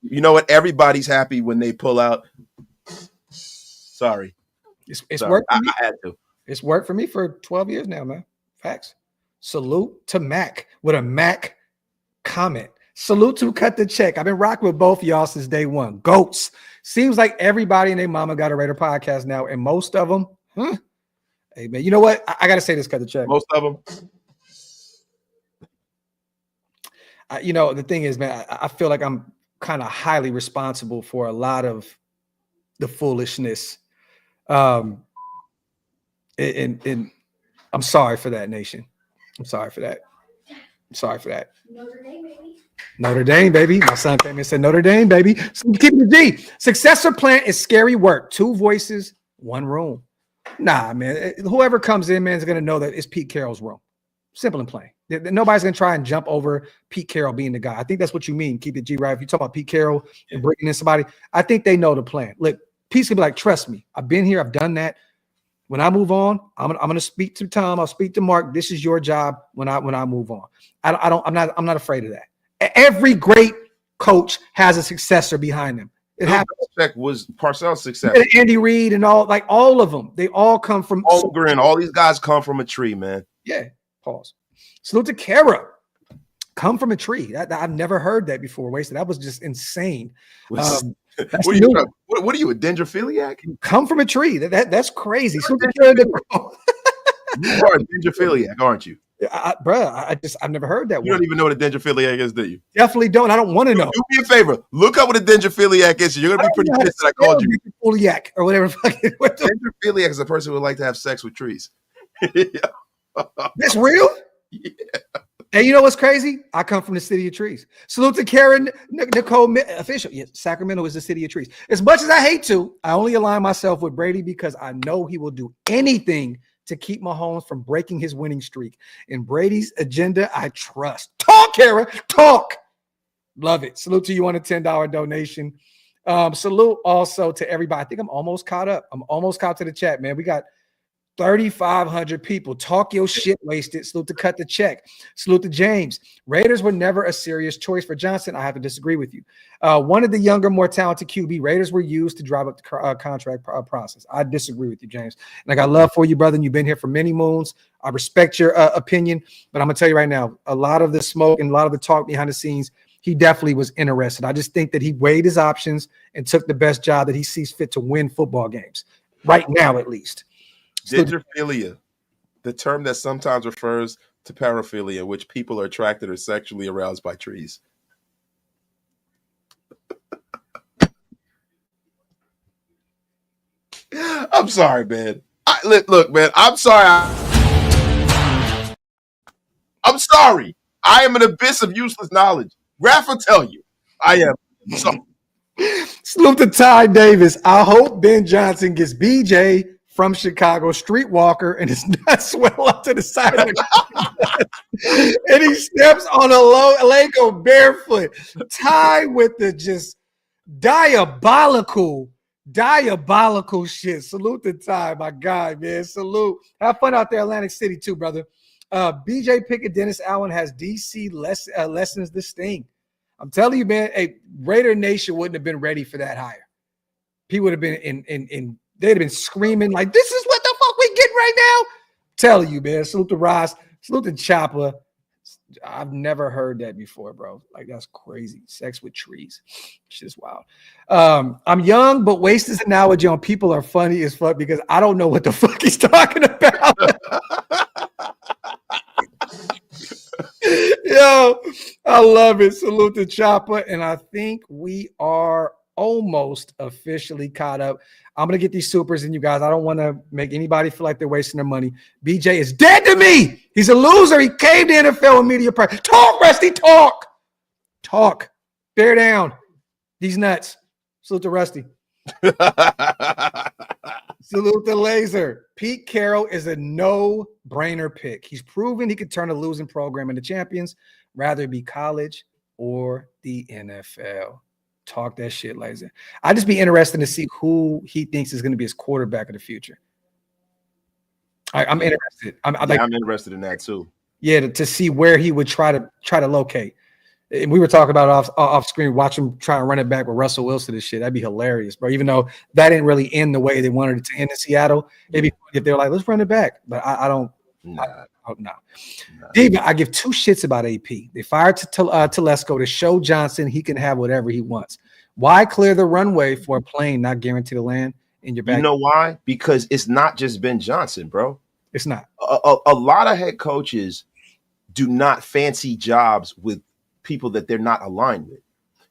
You know what? Everybody's happy when they pull out. Sorry. It's worked. I had to. It's worked for me for 12 years now, man. Facts. Salute to Mac with a Mac comment. Salute to Cut the Check. I've been rocking with both of y'all since day one. Goats. Seems like everybody and their mama got a Raider podcast now, and most of them, Hey, man, you know what? I got to say this, Cut the Check. Most of them. The thing is, man, I feel like I'm kind of highly responsible for a lot of the foolishness. And I'm sorry for that, nation. I'm sorry for that. Notre Dame, baby. My son came and said Notre Dame, baby. So keep it G. Successor plan is scary work. 2 voices, 1 room. Nah, man. Whoever comes in, man, is going to know that it's Pete Carroll's room. Simple and plain. Nobody's going to try and jump over Pete Carroll being the guy. I think that's what you mean. Keep it G, right? If you talk about Pete Carroll and bringing in somebody, I think they know the plan. Look, Pete's going to be like, trust me. I've been here. I've done that. When I move on, I'm gonna speak to Tom. I'll speak to Mark. This is your job when I move on. I'm not afraid of that. Every great coach has a successor behind them. It happens. Was Parcells' successor. Andy Reid and all of them. They all come from Holmgren. All these guys come from a tree, man. Yeah. Pause. Salute to Kara. Come from a tree. I've never heard that before. Wasted. That was just insane. What are you, a dendrophiliac? Come from a tree. That's crazy. You are a dendrophiliac, aren't you? I've never heard that. You don't even know what a dendrophiliac is, do you? Definitely don't. I don't want to know. Do me a favor. Look up what a dendrophiliac is. You're gonna be pretty pissed that I called you. Dendrophiliac or whatever. Dendrophiliac is a person who would like to have sex with trees. That's real? Yeah. And you know what's crazy? I come from the city of trees. Salute to Karen Nicole official. Yes, Sacramento is the city of trees. As much as I hate to, I only align myself with Brady because I know he will do anything to keep Mahomes from breaking his winning streak. In Brady's agenda, I trust. Talk, Kara. Talk. Love it. Salute to you on a $10 donation. Salute also to everybody. I think I'm almost caught up. I'm almost caught to the chat, man. We got 3,500 people. Talk your shit, Wasted. Salute to Cut the Check. Salute to James. Raiders were never a serious choice for Johnson. I have to disagree with you. One of the younger, more talented QB. Raiders were used to drive up the contract process. I disagree with you, James. And I got love for you, brother. And you've been here for many moons. I respect your opinion, but I'm going to tell you right now, a lot of the smoke and a lot of the talk behind the scenes, he definitely was interested. I just think that he weighed his options and took the best job that he sees fit to win football games. Right now, at least. Dendrophilia, the term that sometimes refers to paraphilia, which people are attracted or sexually aroused by trees. I'm sorry, man. Look, man, I'm sorry. I'm sorry. I am an abyss of useless knowledge. Graphk will tell you. I am. Sorry. Salute to Ty Davis. I hope Ben Johnson gets BJ from Chicago, streetwalker, and his nuts swell up to the side of the and he steps on a Lego barefoot. Ty with the just diabolical shit. Salute to Ty, my guy, man. Salute. Have fun out there, Atlantic City, too, brother. BJ Pickett, Dennis Allen has DC lessons the sting. I'm telling you, man, Raider Nation wouldn't have been ready for that hire. He would have been they'd have been screaming like, this is what the fuck we getting right now. Telling you, man. Salute to Ross. Salute to Chopper. I've never heard that before, bro. Like, that's crazy. Sex with trees. Shit's wild. I'm young, but waste his analogy on people are funny as fuck because I don't know what the fuck he's talking about. Yo, I love it. Salute to Chopper. And I think we are almost officially caught up. I'm going to get these supers in you guys. I don't want to make anybody feel like they're wasting their money. BJ is dead to me. He's a loser. He caved the NFL and media press. Talk, Rusty, talk. Talk. Bear down. These nuts. Salute to Rusty. Salute to Laser. Pete Carroll is a no-brainer pick. He's proven he could turn a losing program into champions, rather it be college or the NFL. Talk that shit, Laser. I'd just be interested to see who he thinks is going to be his quarterback of the future. I'm interested. I'm interested in that too. Yeah, to see where he would try to locate. And we were talking about off screen, watch him try and run it back with Russell Wilson and shit. That'd be hilarious, bro. Even though that didn't really end the way they wanted it to end in Seattle, it'd be if they were like, let's run it back. But I don't. No. David, I give two shits about AP. They fired Telesco to show Johnson he can have whatever he wants. Why clear the runway for a plane not guaranteed to land in your back? You know why? Because it's not just Ben Johnson, bro. It's not. A lot of head coaches do not fancy jobs with people that they're not aligned with.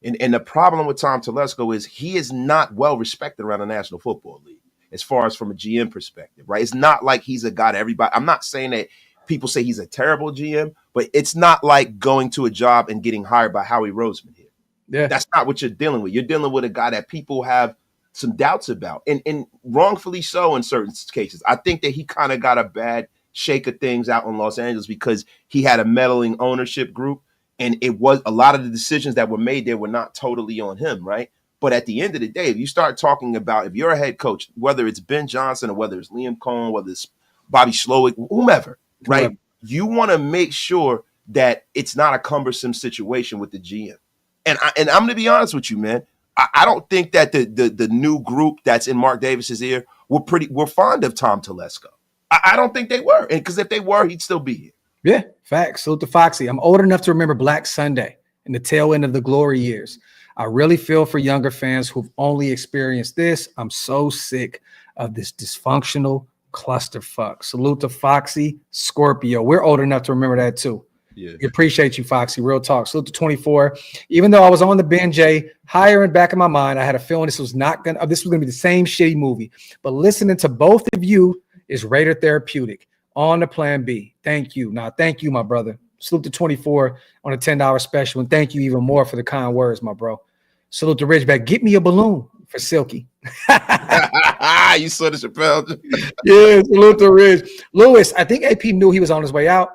And the problem with Tom Telesco is he is not well respected around the National Football League as far as from a GM perspective, right? It's not like he's a guy to everybody. I'm not saying that people say he's a terrible GM, but it's not like going to a job and getting hired by Howie Roseman here. Yeah. That's not what you're dealing with. You're dealing with a guy that people have some doubts about, and wrongfully so in certain cases. I think that he kind of got a bad shake of things out in Los Angeles because he had a meddling ownership group. And it was a lot of the decisions that were made there were not totally on him, right? But at the end of the day, if you start talking about if you're a head coach, whether it's Ben Johnson or whether it's Liam Cohen, whether it's Bobby Slowick, whomever, right? You want to make sure that it's not a cumbersome situation with the GM. And I'm going to be honest with you, man. I don't think that the new group that's in Mark Davis's ear were fond of Tom Telesco. I don't think they were, and because if they were, he'd still be here. Yeah, facts. Salute to Foxy. I'm old enough to remember Black Sunday and the tail end of the glory years. I really feel for younger fans who've only experienced this. I'm so sick of this dysfunctional clusterfuck. Salute to Foxy Scorpio. We're old enough to remember that too. Yeah. We appreciate you, Foxy. Real talk. Salute to 24. Even though I was on the bench, higher in back of my mind, I had a feeling this was gonna be the same shitty movie. But listening to both of you is Raider therapeutic. On the plan B. Thank you. Now, thank you, my brother. Salute to 24 on a $10 special. And thank you even more for the kind words, my bro. Salute to Ridgeback. Get me a balloon for Silky. You saw the Chappelle. Yeah, salute to Ridge. Lewis, I think AP knew he was on his way out.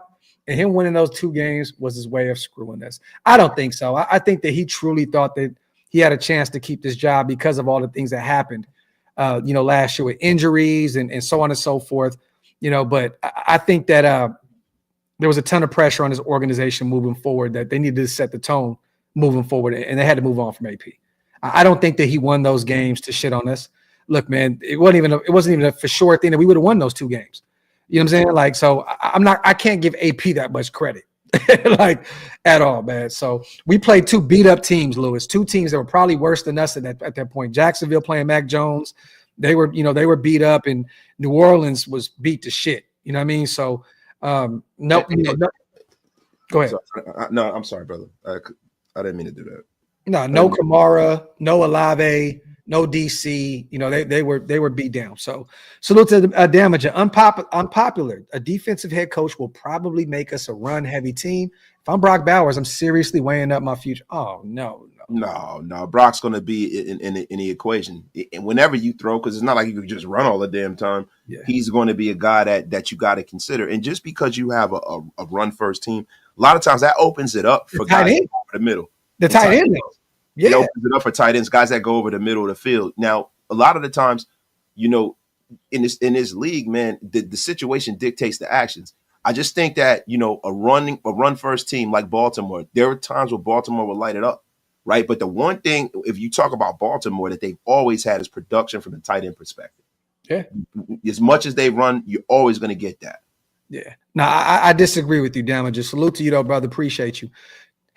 And him winning those two games was his way of screwing us. I don't think so. I think that he truly thought that he had a chance to keep this job because of all the things that happened, last year with injuries and so on and so forth. But I think that there was a ton of pressure on his organization moving forward that they needed to set the tone moving forward, and they had to move on from AP. I don't think that he won those games to shit on us. Look, man, it wasn't even a for sure thing that we would have won those two games. You know what I'm saying? Like, so I can't give AP that much credit, like at all, man. So we played two beat up teams, Lewis, two teams that were probably worse than us at that point. Jacksonville playing Mac Jones. They were beat up, and New Orleans was beat to shit. You know what I mean? So, no. Go ahead. No, I'm sorry, brother. I didn't mean to do that. No Kamara, no Olave, no DC. They were beat down. So, salute to Damager. Unpopular. A defensive head coach will probably make us a run-heavy team. If I'm Brock Bowers, I'm seriously weighing up my future. Oh, no. No. Brock's going to be in the equation. And whenever you throw, because it's not like you can just run all the damn time, he's going to be a guy that you got to consider. And just because you have a run-first team, a lot of times that opens it up for guys over the middle. The tight end. Yeah. It opens it up for tight ends, guys that go over the middle of the field. Now, a lot of the times, in this league, man, the situation dictates the actions. I just think that, a run first team like Baltimore, there are times where Baltimore will light it up, right? But the one thing, if you talk about Baltimore, that they've always had is production from the tight end perspective. Yeah. As much as they run, you're always going to get that. Yeah. No, I disagree with you, Damager. Salute to you, though, brother. Appreciate you.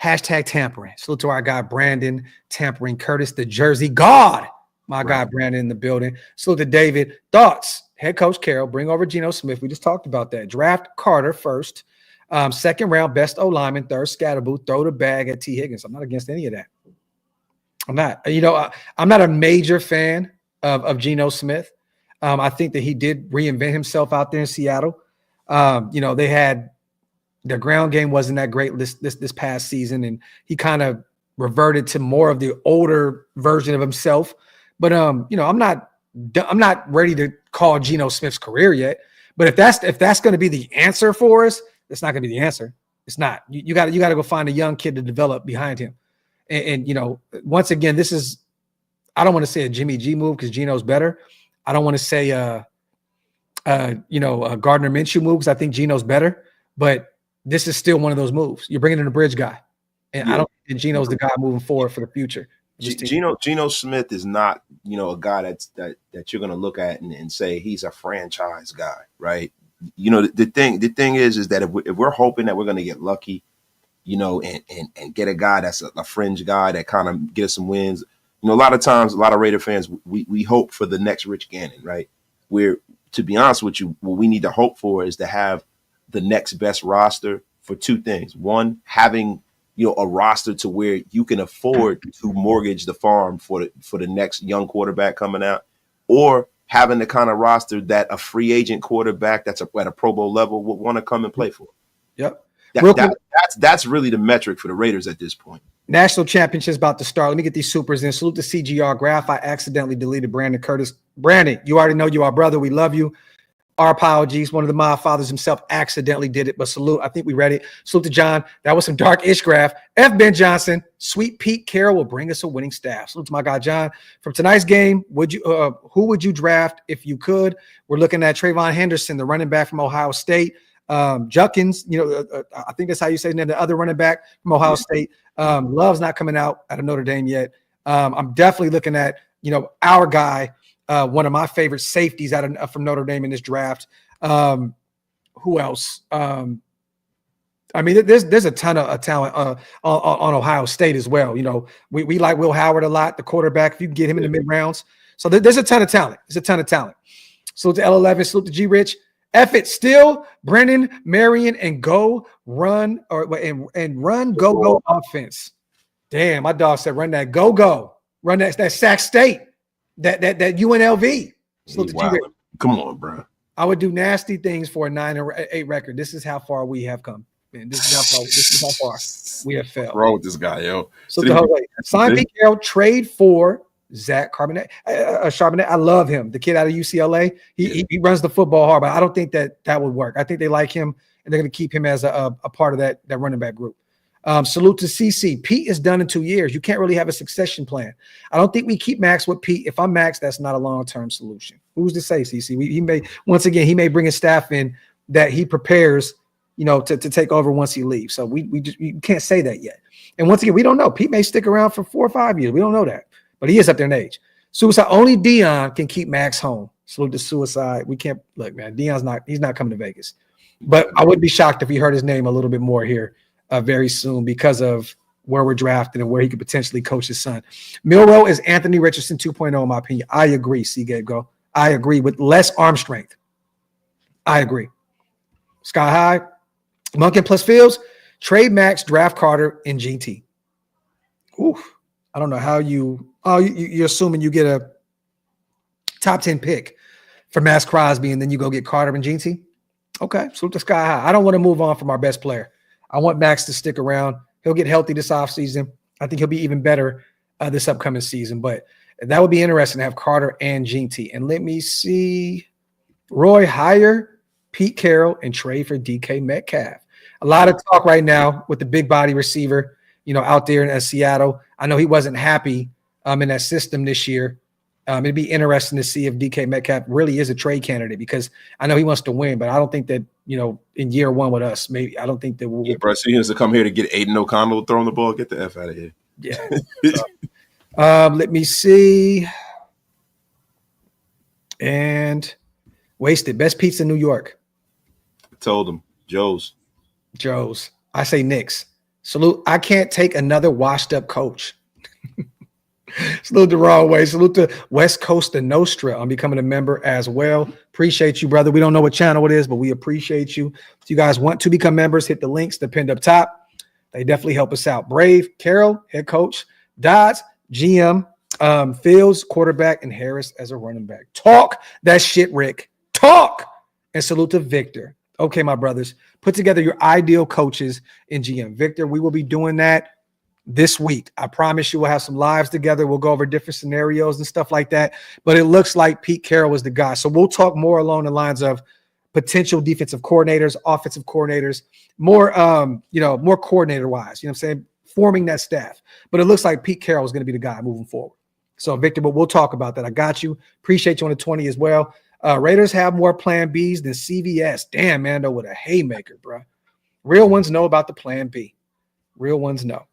Hashtag tampering. Salute to our guy, Brandon Tampering Curtis, the Jersey God. My guy, Brandon, in the building. Salute to David. Thoughts? Head coach Carroll, bring over Geno Smith. We just talked about that. Draft Carter first. Second round, best O-lineman. Third, Scatterboo. Throw the bag at T. Higgins. I'm not against any of that. I'm not. I'm not a major fan of Geno Smith. I think that he did reinvent himself out there in Seattle. They had their ground game wasn't that great this past season, and he kind of reverted to more of the older version of himself. But I'm not ready to call Geno Smith's career yet. But if that's going to be the answer for us, it's not going to be the answer. It's not. You got to go find a young kid to develop behind him. And once again, this is, I don't want to say a Jimmy G move because Geno's better. I don't want to say a Gardner Minshew move because I think Geno's better. But this is still one of those moves. You're bringing in a bridge guy, and I don't think Geno's the guy moving forward for the future. Geno Smith is not a guy that you're going to look at and say he's a franchise guy, right? The thing is that if we're hoping that we're going to get lucky, and get a guy that's a fringe guy that kind of gets some wins. A lot of times, a lot of Raider fans, we hope for the next Rich Gannon, right? Where, to be honest with you, what we need to hope for is to have the next best roster for two things. One, having a roster to where you can afford to mortgage the farm for the next young quarterback coming out, or having the kind of roster that a free agent quarterback that's at a Pro Bowl level would want to come and play for. Yep. That's really the metric for the Raiders at this point. National championship's about to start. Let me get these supers in. Salute to CGR Graphk. I accidentally deleted Brandon Curtis. Brandon, you already know you are brother. We love you. Our apologies. One of the mob fathers himself accidentally did it, but salute. I think we read it. Salute to John. That was some dark-ish Graphk. F. Ben Johnson. Sweet Pete Carroll will bring us a winning staff. Salute to my guy John. From tonight's game, who would you draft if you could? We're looking at Trayvon Henderson, the running back from Ohio State. Junkins, I think that's how you say it, the other running back from Ohio State. Love's not coming out out of Notre Dame yet. I'm definitely looking at, our guy, one of my favorite safeties from Notre Dame in this draft. Who else? There's a ton of talent on Ohio State as well. We like Will Howard a lot, the quarterback, if you can get him in the mid rounds. So there's a ton of talent. There's a ton of talent. Salute to L11, salute to G Rich. F it still, Brennan, Marion, and go run and run go offense. Damn, my dog said run that go. Run that Sac State, that UNLV. Wow. Come on, bro. I would do nasty things for a 9-8 record. This is how far we have come. Man, this is how far we have failed. What's wrong with this guy, yo? So sign Pete Carroll, trade for Zach Charbonnet. I love him. The kid out of UCLA. He runs the football hard, but I don't think that would work. I think they like him, and they're going to keep him as a part of that running back group. Salute to CC. Pete is done in 2 years. You can't really have a succession plan. I don't think we keep Max with Pete. If I'm Max, that's not a long-term solution. Who's to say, CC? He may bring his staff in that he prepares, to take over once he leaves. So we can't say that yet. And once again, we don't know. Pete may stick around for 4 or 5 years. We don't know that. But he is up there in age. Suicide. Only Dion can keep Max home. Salute to Suicide. We can't look, man. He's not coming to Vegas. But I wouldn't be shocked if he heard his name a little bit more here very soon because of where we're drafted and where he could potentially coach his son. Milroe is Anthony Richardson 2.0, in my opinion. I agree, C-Gabe Go. I agree with less arm strength. I agree. Sky High. Monken plus Fields. Trade Max, draft Carter, and GT. Oof. I don't know how you're assuming you get a top 10 pick for Max Crosby, and then you go get Carter and GT. Okay, salute to Sky High. I don't want to move on from our best player. I want Max to stick around. He'll get healthy this offseason. I think he'll be even better this upcoming season. But that would be interesting to have Carter and GT. And let me see. Roy hire Pete Carroll and trade for DK Metcalf. A lot of talk right now with the big body receiver, out there in Seattle. I know he wasn't happy in that system this year. It'd be interesting to see if DK Metcalf really is a trade candidate because I know he wants to win, but I don't think that, in year one with us, maybe I don't think that we'll. Yeah, bro, so he has to come here to get Aiden O'Connell throwing the ball. Get the F out of here. Yeah. Let me see. And wasted. Best pizza in New York. I told him. Joe's. I say Knicks. Salute. I can't take another washed up coach. Salute the wrong way. Salute to West Coast and Nostra on becoming a member as well. Appreciate you, brother. We don't know what channel it is, but we appreciate you. If you guys want to become members, hit the links that pinned up top. They definitely help us out. Brave, Carroll, head coach, Dodds, GM, Fields, quarterback, and Harris as a running back. Talk that shit, Rick. Talk. And salute to Victor. Okay, my brothers, put together your ideal coaches in GM. Victor, we will be doing that this week. I promise you we'll have some lives together. We'll go over different scenarios and stuff like that. But it looks like Pete Carroll is the guy. So we'll talk more along the lines of potential defensive coordinators, offensive coordinators, more more coordinator wise, you know what I'm saying? Forming that staff. But it looks like Pete Carroll is going to be the guy moving forward. So Victor, but we'll talk about that. I got you. Appreciate you on the 20 as well. Raiders have more plan Bs than CVS. Damn, man, though, with a haymaker, bro. Real ones know about the plan B. Real ones know.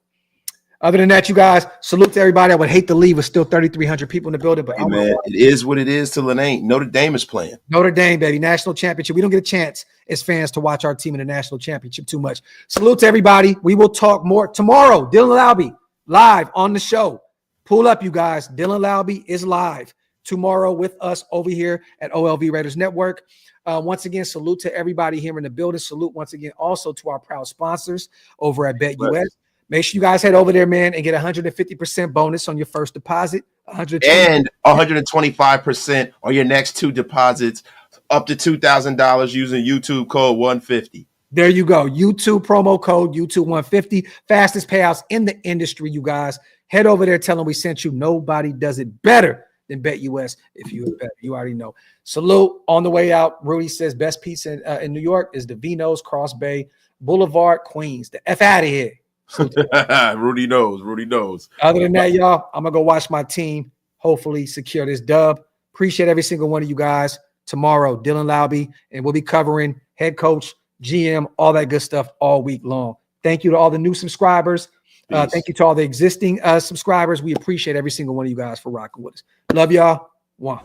Other than that, you guys, salute to everybody. I would hate to leave with still 3,300 people in the building, but hey, man, it is what it is till it ain't. Notre Dame is playing. Notre Dame, baby, national championship. We don't get a chance as fans to watch our team in the national championship too much. Salute to everybody. We will talk more tomorrow. Dylan Laube live on the show. Pull up, you guys. Dylan Laube is live tomorrow with us over here at OLV Raiders Network. Once again, salute to everybody here in the building. Salute once again also to our proud sponsors over at BetUS. Make sure you guys head over there, man, and get 150% bonus on your first deposit. And 125% on your next two deposits, up to $2,000 using YouTube code 150. There you go. YouTube promo code YouTube 150. Fastest payouts in the industry, you guys. Head over there, tell them we sent you. Nobody does it better than BetUS. If you bet, you already know. Salute on the way out. Rudy says best pizza in New York is the Vino's Cross Bay Boulevard, Queens. The F out of here. Rudy knows. Other than that, y'all, I'm gonna go watch my team hopefully secure this dub. Appreciate every single one of you guys. Tomorrow, Dylan Laube, and we'll be covering head coach, GM, all that good stuff all week long. Thank you to all the new subscribers. Thank you to all the existing subscribers. We appreciate every single one of you guys for rocking with us. Love y'all. One.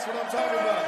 That's what I'm talking about.